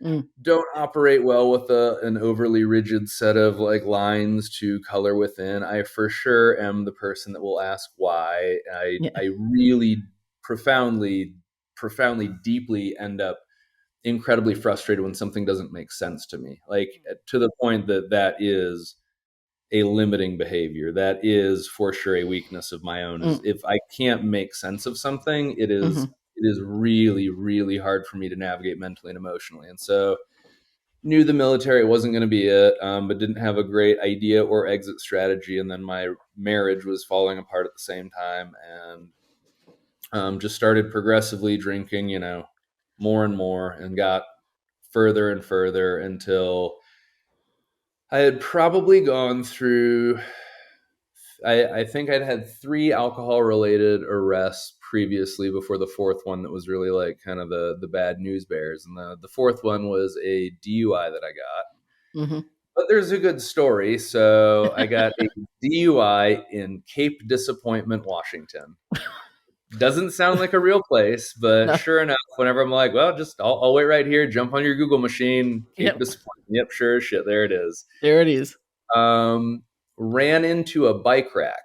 Mm. don't operate well with an overly rigid set of like lines to color within. I for sure am the person that will ask why. Yeah. I really profoundly, profoundly, deeply end up incredibly frustrated when something doesn't make sense to me. Like, to the point that that is a limiting behavior. That is for sure a weakness of my own. Is Mm. if I can't make sense of something, Mm-hmm. it is really, really hard for me to navigate mentally and emotionally. And so knew the military wasn't going to be it, but didn't have a great idea or exit strategy. And then my marriage was falling apart at the same time, and just started progressively drinking, more and more, and got further and further until I had probably gone through, I think I'd had 3 alcohol related arrests previously before the fourth one that was really like kind of the bad news bears. And the fourth one was a DUI that I got. Mm-hmm. But there's a good story. So I got a DUI in Cape Disappointment, Washington. Doesn't sound like a real place, but No. sure enough, whenever I'm like, well, just I'll wait right here, jump on your Google machine, Cape Yep. Disappointment. Yep, sure as shit, there it is. There it is. Um, Ran into a bike rack.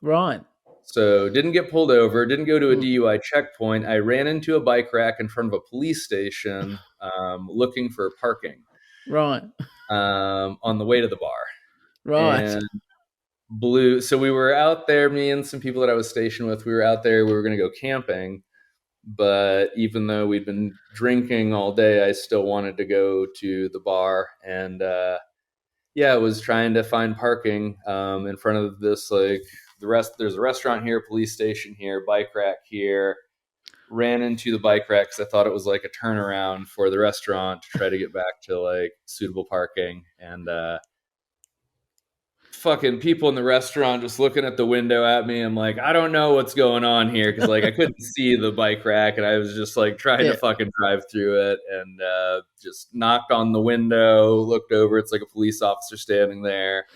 Right. So didn't get pulled over, didn't go to a Mm. DUI checkpoint. I ran into a bike rack in front of a police station, looking for parking, Right. on the way to the bar. Right. And blew. So we were out there, me and some people that I was stationed with, we were out there, we were going to go camping. But even though we'd been drinking all day, I still wanted to go to the bar. And yeah, I was trying to find parking in front of this, like, there's a restaurant here, police station here, bike rack here. Ran into the bike rack because I thought it was like a turnaround for the restaurant to try to get back to like suitable parking. And fucking people in the restaurant just looking at the window at me. I'm like, I don't know what's going on here, because like I couldn't see the bike rack, and I was just like trying to Yeah. fucking drive through it, and just knocked on the window, looked over, it's like a police officer standing there.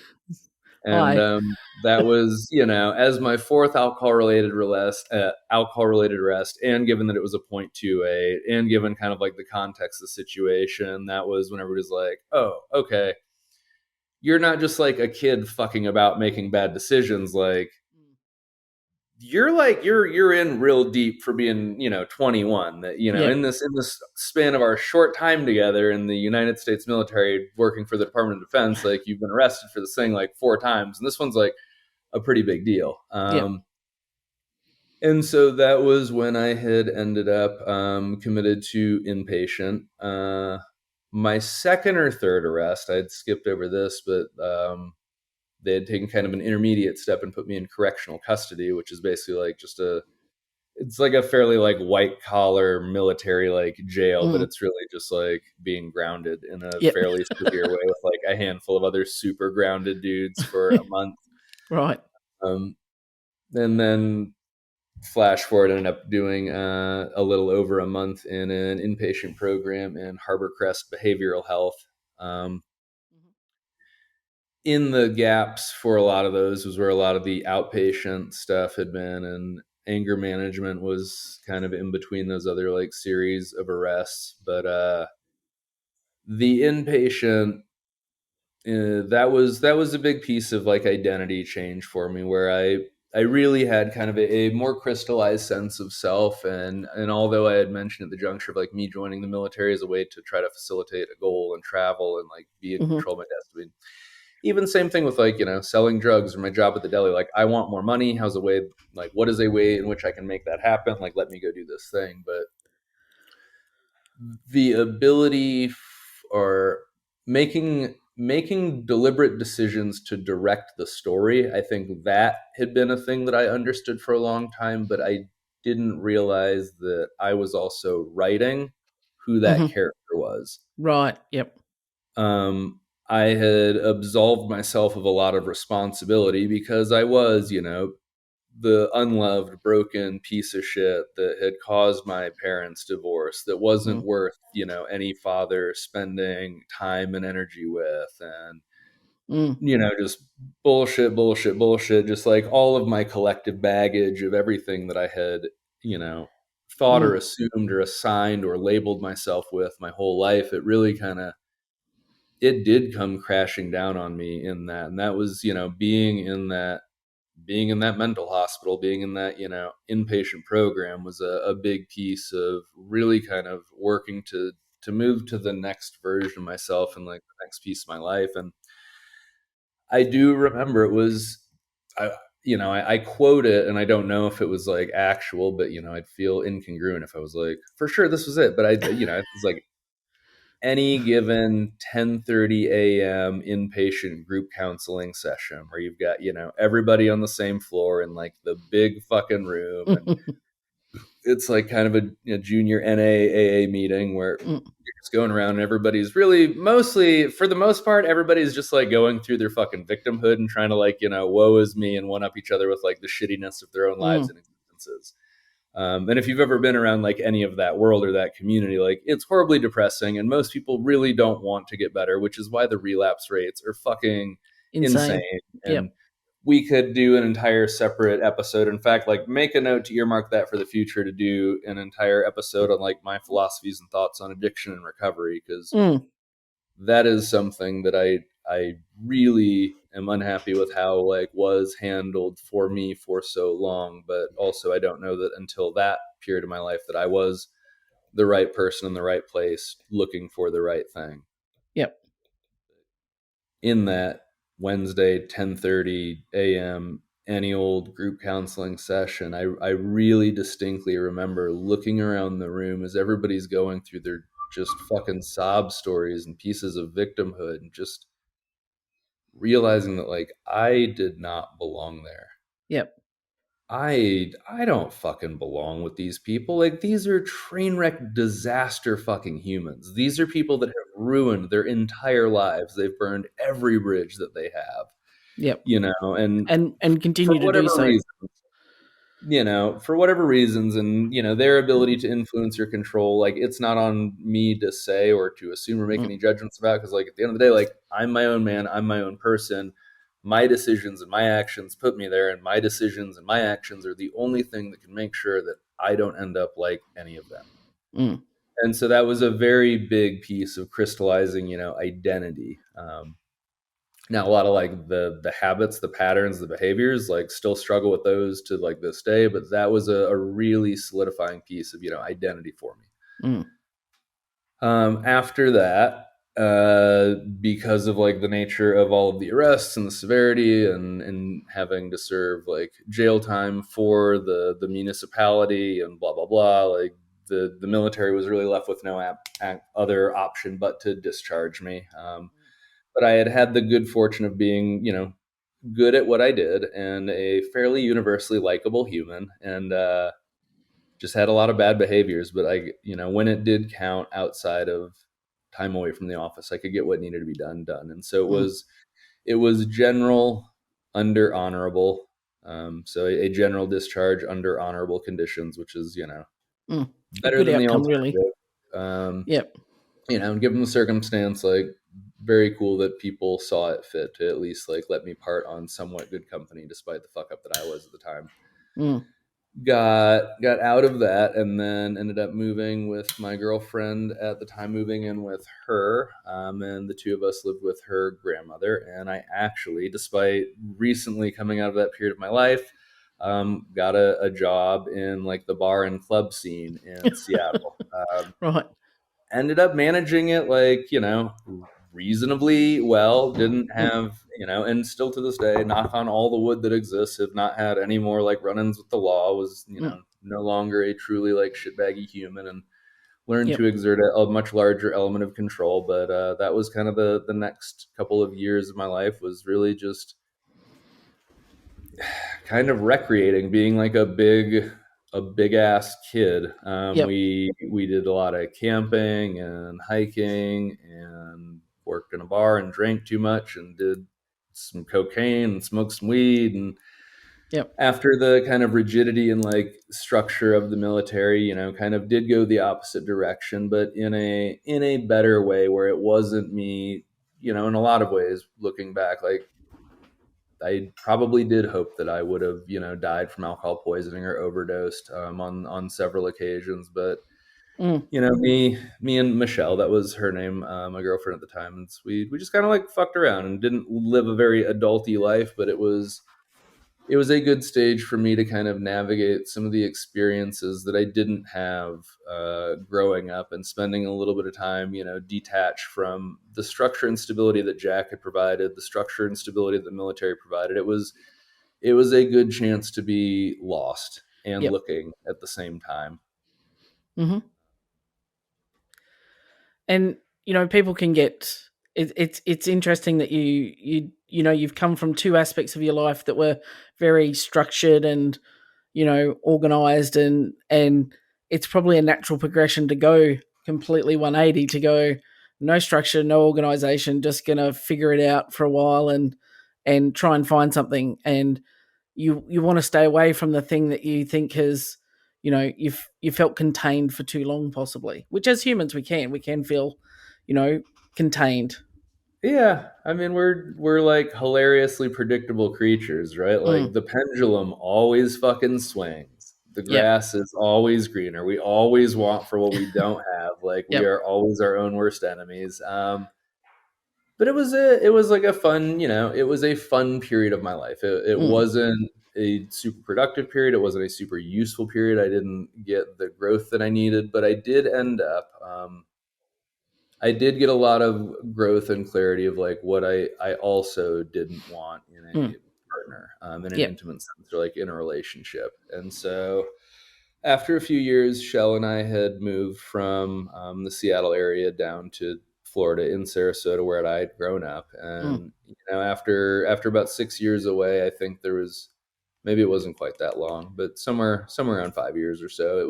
And Hi. that was, as my fourth alcohol related arrest, and given that it was a .28, and given kind of like the context of the situation, that was when everybody's like, oh, okay, you're not just like a kid fucking about making bad decisions. Like, you're in real deep for being 21. That Yep. in this span of our short time together in the United States military, working for the Department of Defense, like, you've been arrested for this thing like 4 times, and this one's like a pretty big deal. Yep. And so that was when I had ended up committed to inpatient. My second or third arrest, I'd skipped over this, but they had taken kind of an intermediate step and put me in correctional custody, which is basically like it's like a fairly like white collar military like jail, but Mm. it's really just like being grounded in a Yep. fairly severe way with like a handful of other super grounded dudes for a month. Right. And then flash forward, I ended up doing a little over a month in an inpatient program in Harbor Crest Behavioral Health. Um, in the gaps for a lot of those was where a lot of the outpatient stuff had been, and anger management was kind of in between those other like series of arrests. But the inpatient, that was a big piece of like identity change for me, where I really had kind of a more crystallized sense of self. And although I had mentioned at the juncture of like me joining the military as a way to try to facilitate a goal and travel and like be in Mm-hmm. control of my destiny, even same thing with like, selling drugs or my job at the deli. Like, I want more money. How's a way, like, what is a way in which I can make that happen? Like, let me go do this thing. But the ability or making deliberate decisions to direct the story, I think that had been a thing that I understood for a long time, but I didn't realize that I was also writing who that Mm-hmm. character was. Right. Yep. um, I had absolved myself of a lot of responsibility because I was, the unloved, broken piece of shit that had caused my parents' divorce, that wasn't Mm. worth, any father spending time and energy with. And, Mm. just bullshit, bullshit, bullshit, just like all of my collective baggage of everything that I had, you know, thought or Mm. assumed or assigned or labeled myself with my whole life. It really kind of, it did come crashing down on me in that. And that was, being in that mental hospital, being in that, inpatient program was a big piece of really kind of working to move to the next version of myself and like the next piece of my life. And I do remember it was, I, I quote it, and I don't know if it was like actual, but I'd feel incongruent if I was like, for sure this was it. But it was like any given 10:30 a.m. inpatient group counseling session where you've got, everybody on the same floor in like the big fucking room. And it's like kind of a junior NAAA meeting where Mm. you're just going around and everybody's really, mostly for the most part, everybody's just like going through their fucking victimhood and trying to like, woe is me and one up each other with like the shittiness of their own lives Mm. and existences. And if you've ever been around like any of that world or that community, like it's horribly depressing, and most people really don't want to get better, which is why the relapse rates are fucking insane. Insane. And Yep. we could do an entire separate episode. In fact, like make a note to earmark that for the future to do an entire episode on like my philosophies and thoughts on addiction and recovery, because Mm. that is something that I really am unhappy with how like was handled for me for so long. But also I don't know that until that period of my life that I was the right person in the right place looking for the right thing. Yep. In that Wednesday 10:30 a.m. any old group counseling session, I really distinctly remember looking around the room as everybody's going through their just fucking sob stories and pieces of victimhood, and just realizing that like I did not belong there. Yep. I don't fucking belong with these people. Like, these are train wreck disaster fucking humans. These are people that have ruined their entire lives. They've burned every bridge that they have, Yep. and And for continue to do whatever so. reason, for whatever reasons, and their ability to influence or control, like it's not on me to say or to assume or make Mm. any judgments about, because like at the end of the day, like I'm my own man, I'm my own person. My decisions and my actions put me there, and my decisions and my actions are the only thing that can make sure that I don't end up like any of them. Mm. And so that was a very big piece of crystallizing, identity. Now a lot of like the habits, the patterns, the behaviors, like still struggle with those to like this day, but that was a really solidifying piece of identity for me. Mm. After that, because of like the nature of all of the arrests and the severity, and having to serve like jail time for the municipality and blah blah blah, like the military was really left with no other option but to discharge me. But I had the good fortune of being, good at what I did and a fairly universally likable human, and just had a lot of bad behaviors. But when it did count outside of time away from the office, I could get what needed to be done. And so it Mm. was general under honorable. So a general discharge under honorable conditions, which is, A better good than the outcome, really. alternative. Um, Yep. Given the circumstance, like, very cool that people saw it fit to at least like let me part on somewhat good company, despite the fuck up that I was at the time. Mm. Got out of that, and then ended up moving with my girlfriend at the time, moving in with her, and the two of us lived with her grandmother. And I actually, despite recently coming out of that period of my life, got a job in like the bar and club scene in Seattle. Right. Ended up managing it, like, reasonably well. Didn't Mm. have, and still to this day, knock on all the wood that exists, have not had any more like run-ins with the law. Was, Mm. no longer a truly like shitbaggy human, and learned Yep. to exert a much larger element of control. But that was kind of the next couple of years of my life, was really just kind of recreating, being like a big ass kid. Yep. We did a lot of camping and hiking, and worked in a bar and drank too much, and did some cocaine and smoked some weed. And Yep. after the kind of rigidity and like structure of the military, kind of did go the opposite direction, but in a better way, where it wasn't me, in a lot of ways, looking back, like, I probably did hope that I would have, died from alcohol poisoning or overdosed, on several occasions. But, Mm. me and Michelle, that was her name, my girlfriend at the time, and we just kind of like fucked around and didn't live a very adulty life. But it was a good stage for me to kind of navigate some of the experiences that I didn't have, growing up, and spending a little bit of time, detached from the structure and stability that Jack had provided, the structure and stability that the military provided. It was a good chance to be lost and Yep. looking at the same time. Hmm. And people can get it's interesting that you've come from two aspects of your life that were very structured and organized, and it's probably a natural progression to go completely 180, to go no structure, no organization, just gonna figure it out for a while and try and find something. And you want to stay away from the thing that you think has you felt contained for too long, possibly, which as humans we can feel contained. Yeah, I mean, we're like hilariously predictable creatures, right? Like, Mm. the pendulum always fucking swings. The Yep. grass is always greener. We always want for what we don't have. Like, we Yep. are always our own worst enemies. But it was like a fun, it was a fun period of my life. It Mm. wasn't a super productive period. It wasn't a super useful period. I didn't get the growth that I needed, but I did get a lot of growth and clarity of like what I also didn't want in Mm. a partner, in an Yep. intimate sense, or like in a relationship. And so after a few years, Shell and I had moved from, the Seattle area down to Florida, in Sarasota, where I had grown up. Mm. And, after about 6 years away, I think there was, maybe it wasn't quite that long, but somewhere around 5 years or so, it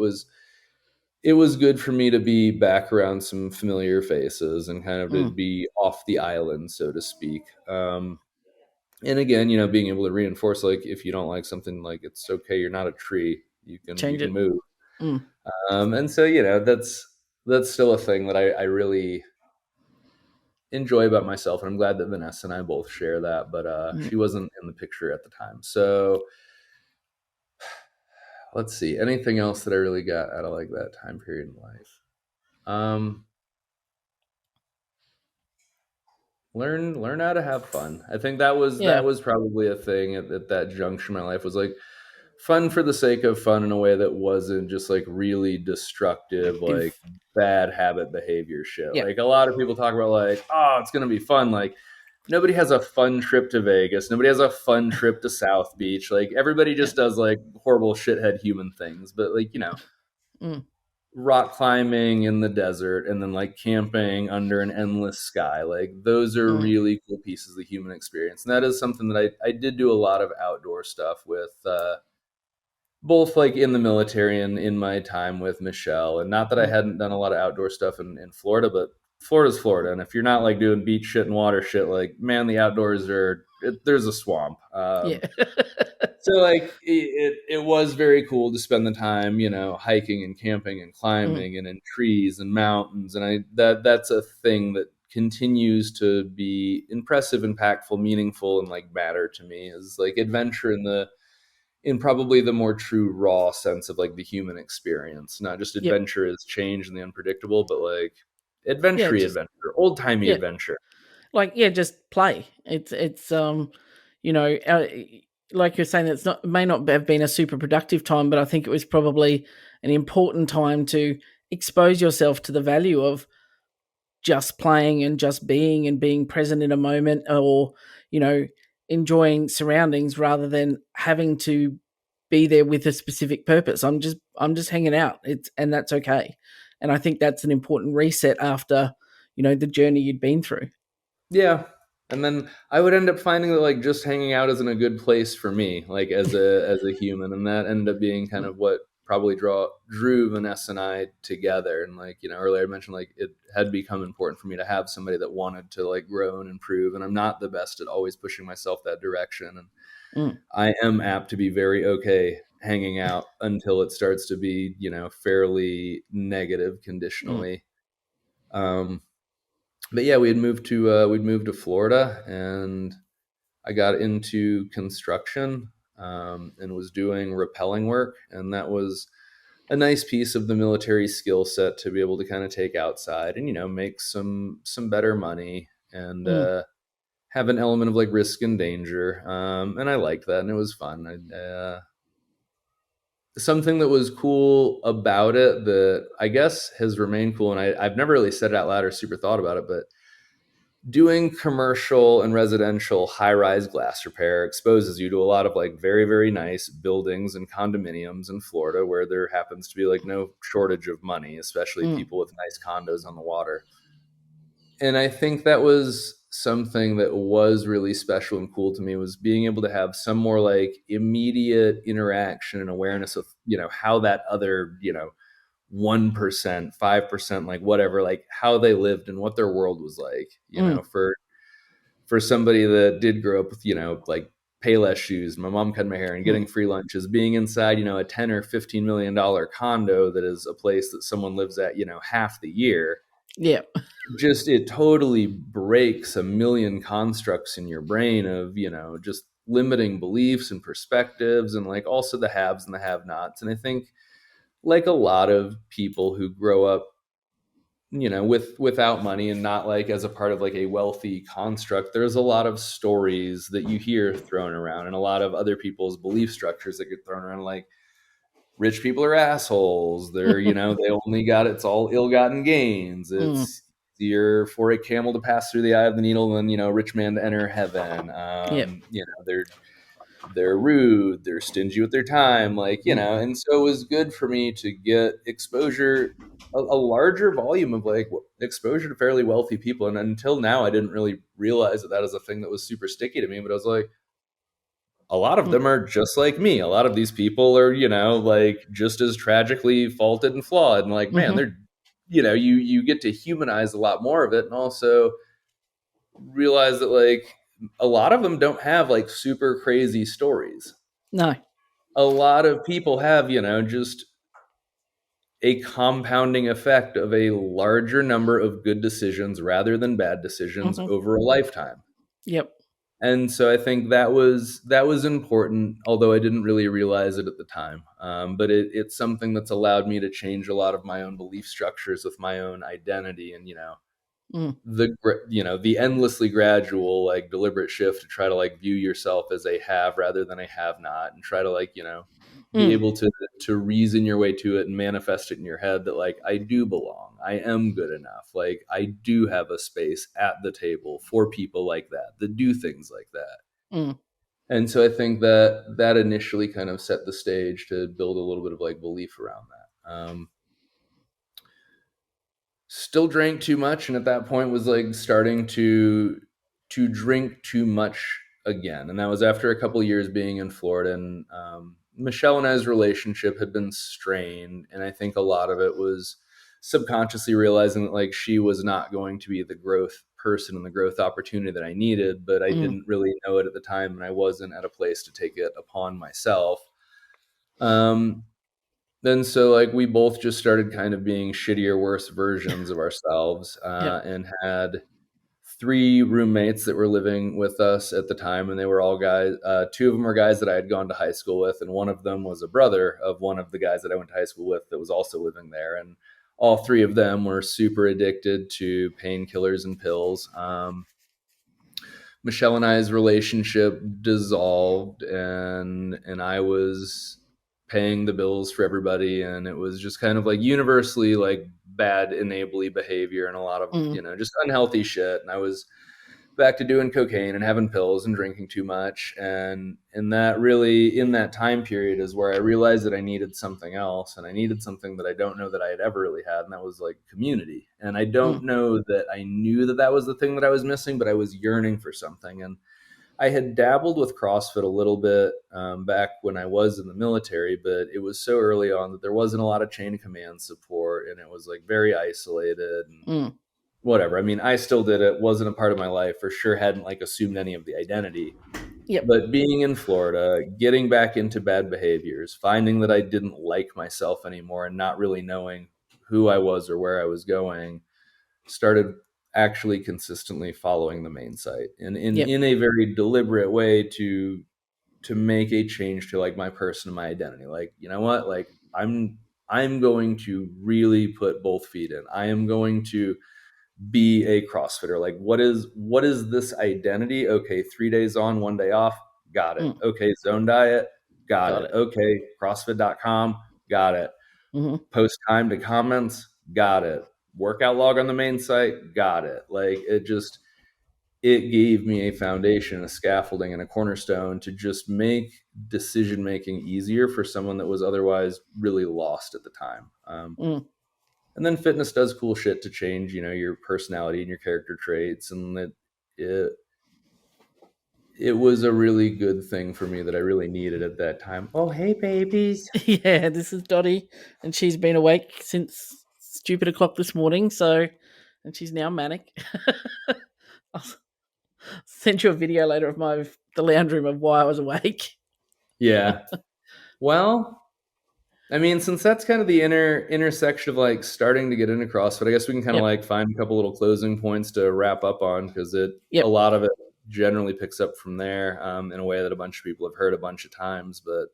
was good for me to be back around some familiar faces, and kind of to Mm. be off the island, so to speak. And again, being able to reinforce, like, if you don't like something, like, it's okay. You're not a tree. You Change can it. move. Mm. And so, that's still a thing that I really enjoy about myself, and I'm glad that Vanessa and I both share that. But Mm. she wasn't in the picture at the time. So let's see. Anything else that I really got out of like that time period in life? Um, learn how to have fun. I think that was Yeah. that was probably a thing at that juncture in my life, was like fun for the sake of fun, in a way that wasn't just like really destructive, like Active. bad habit behavior shit. Yep. Like, a lot of people talk about like, oh, it's gonna be fun. Like, nobody has a fun trip to Vegas. Nobody has a fun trip to South Beach. Like, everybody Yeah. just does like horrible shithead human things. But like, Mm. rock climbing in the desert, and then like camping under an endless sky, like, those are Mm. really cool pieces of the human experience. And that is something that I did do a lot of outdoor stuff with, both like in the military and in my time with Michelle. And not that I Mm. hadn't done a lot of outdoor stuff in Florida, but Florida's Florida. And if you're not like doing beach shit and water shit, like, man, the outdoors there's a swamp. Yeah. So like it was very cool to spend the time, hiking and camping and Mm, climbing and in trees and mountains, and that's a thing that continues to be impressive, impactful, meaningful, and like matter to me is like adventure in probably the more true raw sense of like the human experience, not just yep. adventure as change and the unpredictable, but like Yeah, just adventure, old timey yeah, adventure. like yeah, just play. It's you know, like you're saying, it's not, it may not have been a super productive time, but I think it was probably an important time to expose yourself to the value of just playing and just being and being present in a moment, or you know, enjoying surroundings rather than having to be there with a specific purpose. I'm just hanging out. It's and that's okay. And I think that's an important reset after, the journey you'd been through. Yeah. And then I would end up finding that like just hanging out isn't a good place for me, like as a human. And that ended up being kind Mm, of what probably drew Vanessa and I together. And like, earlier I mentioned like it had become important for me to have somebody that wanted to like grow and improve. And I'm not the best at always pushing myself that direction. And mm, I am apt to be very okay hanging out until it starts to be, fairly negative mm, conditionally. Um, but yeah, we'd moved to Florida, and I got into construction, and was doing rappelling work, and that was a nice piece of the military skill set to be able to kind of take outside and make some better money and mm, have an element of like risk and danger, and I liked that, and it was fun. Something that was cool about it that I guess has remained cool, and I've never really said it out loud or super thought about it, but doing commercial and residential high-rise glass repair exposes you to a lot of like very, very nice buildings and condominiums in Florida where there happens to be like no shortage of money, especially mm, people with nice condos on the water. And I think that was something that was really special and cool to me, was being able to have some more like immediate interaction and awareness of how that other 1%, 5%, like whatever, like how they lived and what their world was like, mm, for somebody that did grow up with, like Payless shoes, my mom cutting my hair and mm. getting free lunches, being inside, a 10 or $15 million condo that is a place that someone lives at, half the year. Yeah. Just it totally breaks a million constructs in your brain of, just limiting beliefs and perspectives, and like also the haves and the have nots. And I think like a lot of people who grow up without money and not like as a part of like a wealthy construct, there's a lot of stories that you hear thrown around and a lot of other people's belief structures that get thrown around, like rich people are assholes, they're they only got, it's all ill-gotten gains, Mm, it's easier for a camel to pass through the eye of the needle than rich man to enter heaven. yeah. They're rude, they're stingy with their time, like, Mm, and so it was good for me to get exposure, a larger volume of like exposure to fairly wealthy people. And until now, I didn't really realize that that is a thing that was super sticky to me, but I was like, a lot of mm, them are just like me. A lot of these people are, like just as tragically faulted and flawed. And like, man, mhm. they're, you get to humanize a lot more of it. And also realize that like a lot of them don't have like super crazy stories. No. A lot of people have, just a compounding effect of a larger number of good decisions rather than bad decisions Mhm. over a lifetime. Yep. And so I think that was important, although I didn't really realize it at the time. But it's something that's allowed me to change a lot of my own belief structures with my own identity, and Mm, the endlessly gradual like deliberate shift to try to like view yourself as a have rather than a have not, and try to like be mm, able to reason your way to it and manifest it in your head that like I do belong, I am good enough, like I do have a space at the table for people like that do things like that. mm, And so I think that that initially kind of set the stage to build a little bit of like belief around that. Still drank too much, and at that point was like starting to drink too much again, and that was after a couple of years being in Florida. And Michelle and I's relationship had been strained, and I think a lot of it was subconsciously realizing that like she was not going to be the growth person and the growth opportunity that I needed, but I Mm. didn't really know it at the time, and I wasn't at a place to take it upon myself. Um, then so like we both just started kind of being shittier, worse versions of ourselves, Yep. and had three roommates that were living with us at the time, and they were all guys. Two of them were guys that I had gone to high school with, and one of them was a brother of one of the guys that I went to high school with that was also living there. And all three of them were super addicted to painkillers and pills. Michelle and I's relationship dissolved, and I was paying the bills for everybody, and it was just kind of like universally like bad enably behavior and a lot of Mm. just unhealthy shit. And I was back to doing cocaine and having pills and drinking too much, and that really in that time period is where I realized that I needed something else, and I needed something that I don't know that I had ever really had, and that was like community. And I Mm. don't know that I knew that that was the thing that I was missing, but I was yearning for something. And I had dabbled with CrossFit a little bit back when I was in the military, but it was so early on that there wasn't a lot of chain of command support, and it was like very isolated and Mm. whatever. I mean, I still did it, wasn't a part of my life, for sure hadn't like assumed any of the identity. Yep. But being in Florida, getting back into bad behaviors, finding that I didn't like myself anymore and not really knowing who I was or where I was going, started actually consistently following the main site and Yep. in a very deliberate way to make a change to like my person and my identity. Like, you know what? Like I'm going to really put both feet in. I am going to be a CrossFitter. Like what is this identity? Okay, 3 days on, 1 day off, got it. Mm. Okay, zone diet, got Got it. it. Okay, CrossFit.com, got it. Mm-hmm. Post time to comments, got it. Workout log on the main site, got it. Like it gave me a foundation, a scaffolding, and a cornerstone to just make decision making easier for someone that was otherwise really lost at the time. Mm. And then fitness does cool shit to change, your personality and your character traits, and it it was a really good thing for me that I really needed at that time. Oh, hey, babies. Yeah, this is Dottie, and she's been awake since stupid o'clock this morning. So, and she's now manic. I'll send you a video later of the lounge room of why I was awake. Yeah. Well, I mean, since that's kind of the intersection of like starting to get into CrossFit, I guess we can kind of Yep. like find a couple little closing points to wrap up on, because a Yep. lot of it generally picks up from there, in a way that a bunch of people have heard a bunch of times. But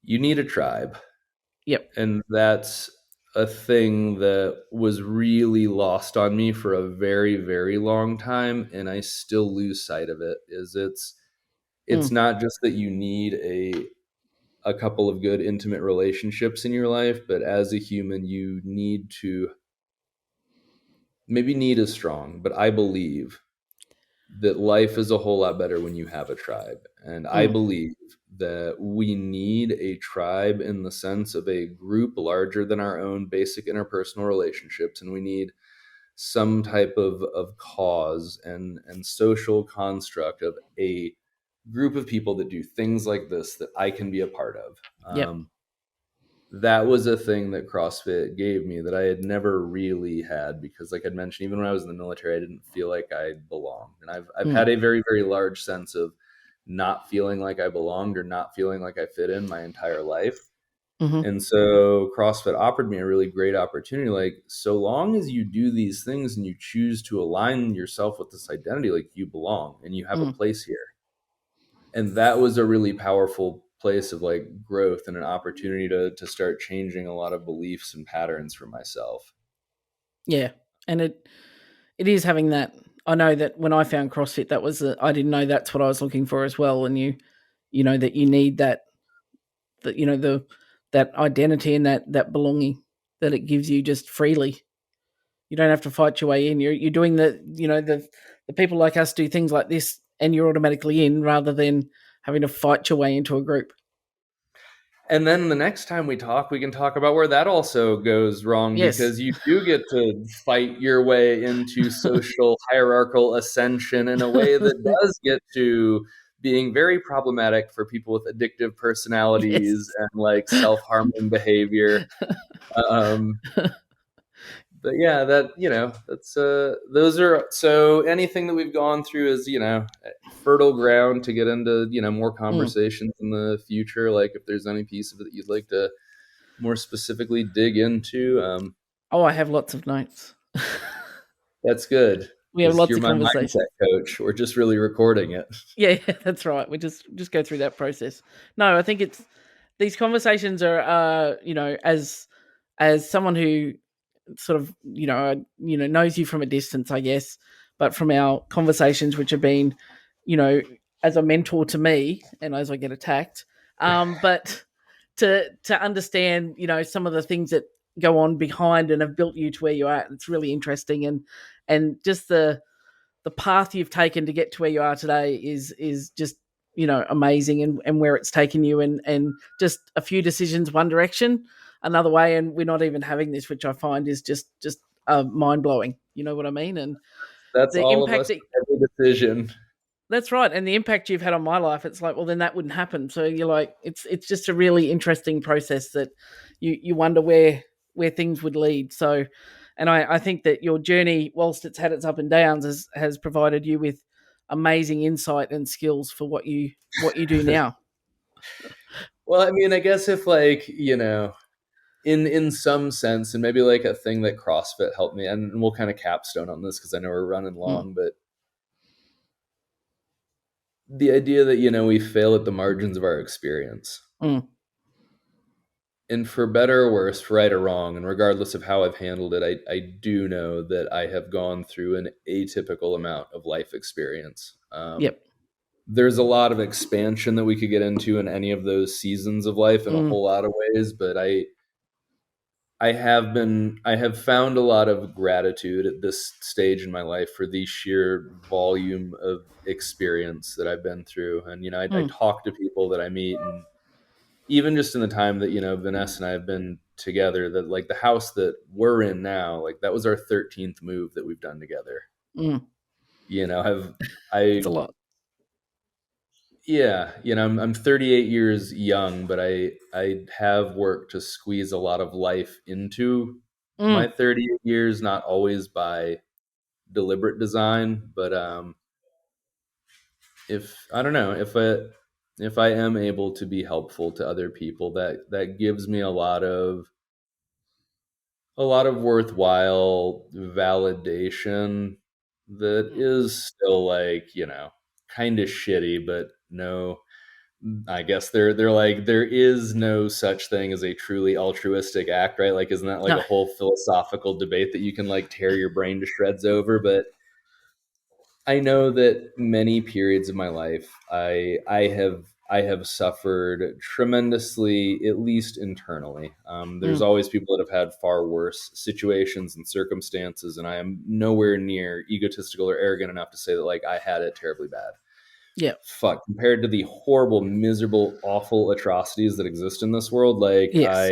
you need a tribe. Yep. And that's a thing that was really lost on me for a very, very long time, and I still lose sight of it. Is it's Mm. not just that you need a couple of good intimate relationships in your life, but as a human you need to, maybe need is strong, but I believe that life is a whole lot better when you have a tribe. And I Mm. believe that we need a tribe in the sense of a group larger than our own basic interpersonal relationships. And we need some type of cause and social construct of a group of people that do things like this that I can be a part of. Yep. That was a thing that CrossFit gave me that I had never really had, because like I'd mentioned, even when I was in the military, I didn't feel like I belonged. And I've Mm. had a very, very large sense of not feeling like I belonged or not feeling like I fit in my entire life. Mm-hmm. And so CrossFit offered me a really great opportunity. Like, so long as you do these things and you choose to align yourself with this identity, like you belong and you have a Mm. place here. And that was a really powerful place of like growth and an opportunity to start changing a lot of beliefs and patterns for myself. Yeah, and it is having that. I know that when I found CrossFit, I didn't know that's what I was looking for as well. And you know that you need that that identity and that belonging that it gives you just freely. You don't have to fight your way in. You're doing the people like us do things like this, and you're automatically in rather than having to fight your way into a group. And then the next time we talk, we can talk about where that also goes wrong, Yes. because you do get to fight your way into social hierarchical ascension in a way that does get to being very problematic for people with addictive personalities Yes. and like self-harming behavior. Um, but yeah, that, that's those are, so anything that we've gone through is, fertile ground to get into, more Mm. conversations in the future. Like if there's any piece of it that you'd like to more specifically dig into, Oh, I have lots of notes. that's good We have because lots you're of my mindset conversations. coach. We're just really recording it. Yeah, yeah, that's right. We just go through that process. No, I think it's these conversations are, as someone who sort of knows you from a distance, I guess, but from our conversations, which have been, you know, as a mentor to me, and as I get attacked, but to understand, some of the things that go on behind and have built you to where you are, it's really interesting, and just the path you've taken to get to where you are today is just amazing, and where it's taken you, and just a few decisions one direction, another way, and we're not even having this, which I find is just mind blowing. You know what I mean? And That's the all of impact us, that every decision. that's right, and the impact you've had on my life, it's like, well, then that wouldn't happen. So you're like, it's just a really interesting process that you wonder where things would lead. So, and I think that your journey, whilst it's had its up and downs, has provided you with amazing insight and skills for what you do now. Well, I mean, I guess if like, in some sense, and maybe like a thing that CrossFit helped me, and we'll kind of capstone on this because I know we're running Mm, long, but the idea that, we fail at the margins of our experience. mm, And for better or worse, right or wrong, and regardless of how I've handled it, I do know that I have gone through an atypical amount of life experience. yep. There's a lot of expansion that we could get into in any of those seasons of life in a Mm, whole lot of ways, but I have found a lot of gratitude at this stage in my life for the sheer volume of experience that I've been through. And, I mm, talk to people that I meet, and even just in the time that, Vanessa and I have been together, that like the house that we're in now, like that was our 13th move that we've done together. mm. Have It's a I, lot. yeah, I'm 38 years young, but I have worked to squeeze a lot of life into my Mm, 38 years, not always by deliberate design, but if I don't know, if I am able to be helpful to other people, that gives me a lot of worthwhile validation that mm. is still like, kind of shitty, but no, I guess they're like, there is no such thing as a truly altruistic act, right? Like, isn't that like No. a whole philosophical debate that you can like tear your brain to shreds over? But I know that many periods of my life, I have suffered tremendously, at least internally. There's Mm, always people that have had far worse situations and circumstances, and I am nowhere near egotistical or arrogant enough to say that like I had it terribly bad. yep. Fuck, compared to the horrible, miserable, awful atrocities that exist in this world, like Yes.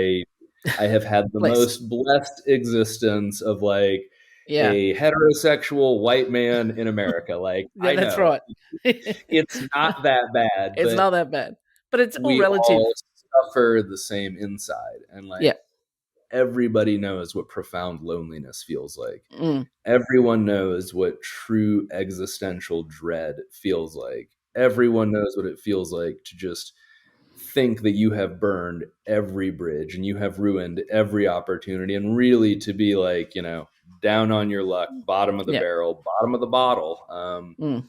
I have had the Blessed. most blessed existence of like Yeah. a heterosexual white man in America. Like Yeah, I that's know right. it's not that bad, It's but not that bad, but it's all we all relative. suffer the same inside, and like Yeah. everybody knows what profound loneliness feels like. Mm, Everyone knows what true existential dread feels like. Everyone knows what it feels like to just think that you have burned every bridge and you have ruined every opportunity, and really to be like, down on your luck, bottom of the yeah. barrel, bottom of the bottle. Mm,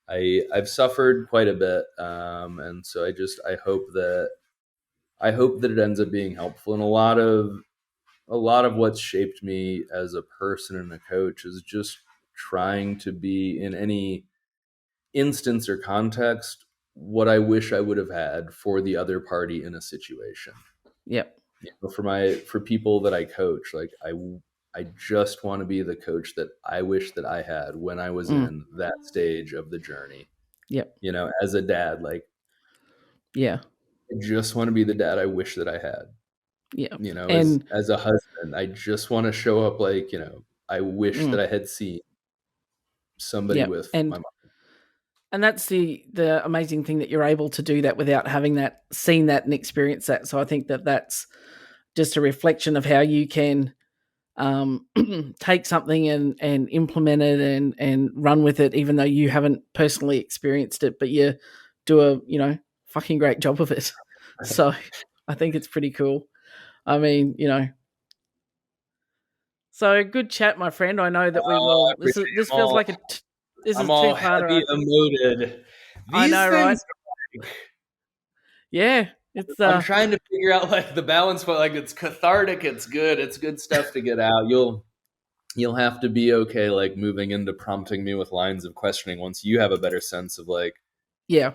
I've suffered quite a bit, and so I hope that it ends up being helpful. And a lot of what's shaped me as a person and a coach is just trying to be, in any instance or context, what I wish I would have had for the other party in a situation. yep. For people that I coach, like I just want to be the coach that I wish that I had when I was Mm, in that stage of the journey. yep. As a dad, like Yeah. I just want to be the dad I wish that I had. Yeah. As And a husband, I just want to show up like, I wish mm, that I had seen somebody yep. with my And mom. And that's the amazing thing, that you're able to do that without having that, seen that and experienced that. So I think that that's just a reflection of how you can take something and implement it and run with it, even though you haven't personally experienced it, but you do a fucking great job of it. So I think it's pretty cool. I mean, so good chat, my friend. I know that we Oh, I will. This appreciate is it. this feels like this is I'm a all two-parter. heavy I think. emoted. I These know, right? things, Yeah, it's I'm trying to figure out like the balance, but like it's cathartic, it's good, it's good stuff to get out. You'll have to be okay like moving into prompting me with lines of questioning once you have a better sense of like yeah.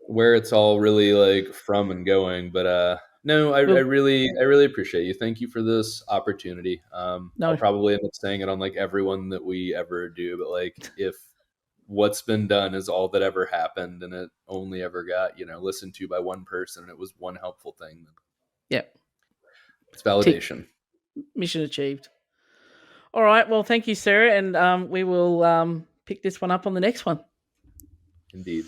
where it's all really like from and going. But no, Well, I really appreciate you. Thank you for this opportunity. I'll no, probably end up saying it on like everyone that we ever do, but like if what's been done is all that ever happened and it only ever got, listened to by one person and it was one helpful thing, yeah. it's Tick. validation. Mission achieved. All right. Well, thank you, Sarah, and we will pick this one up on the next one. Indeed.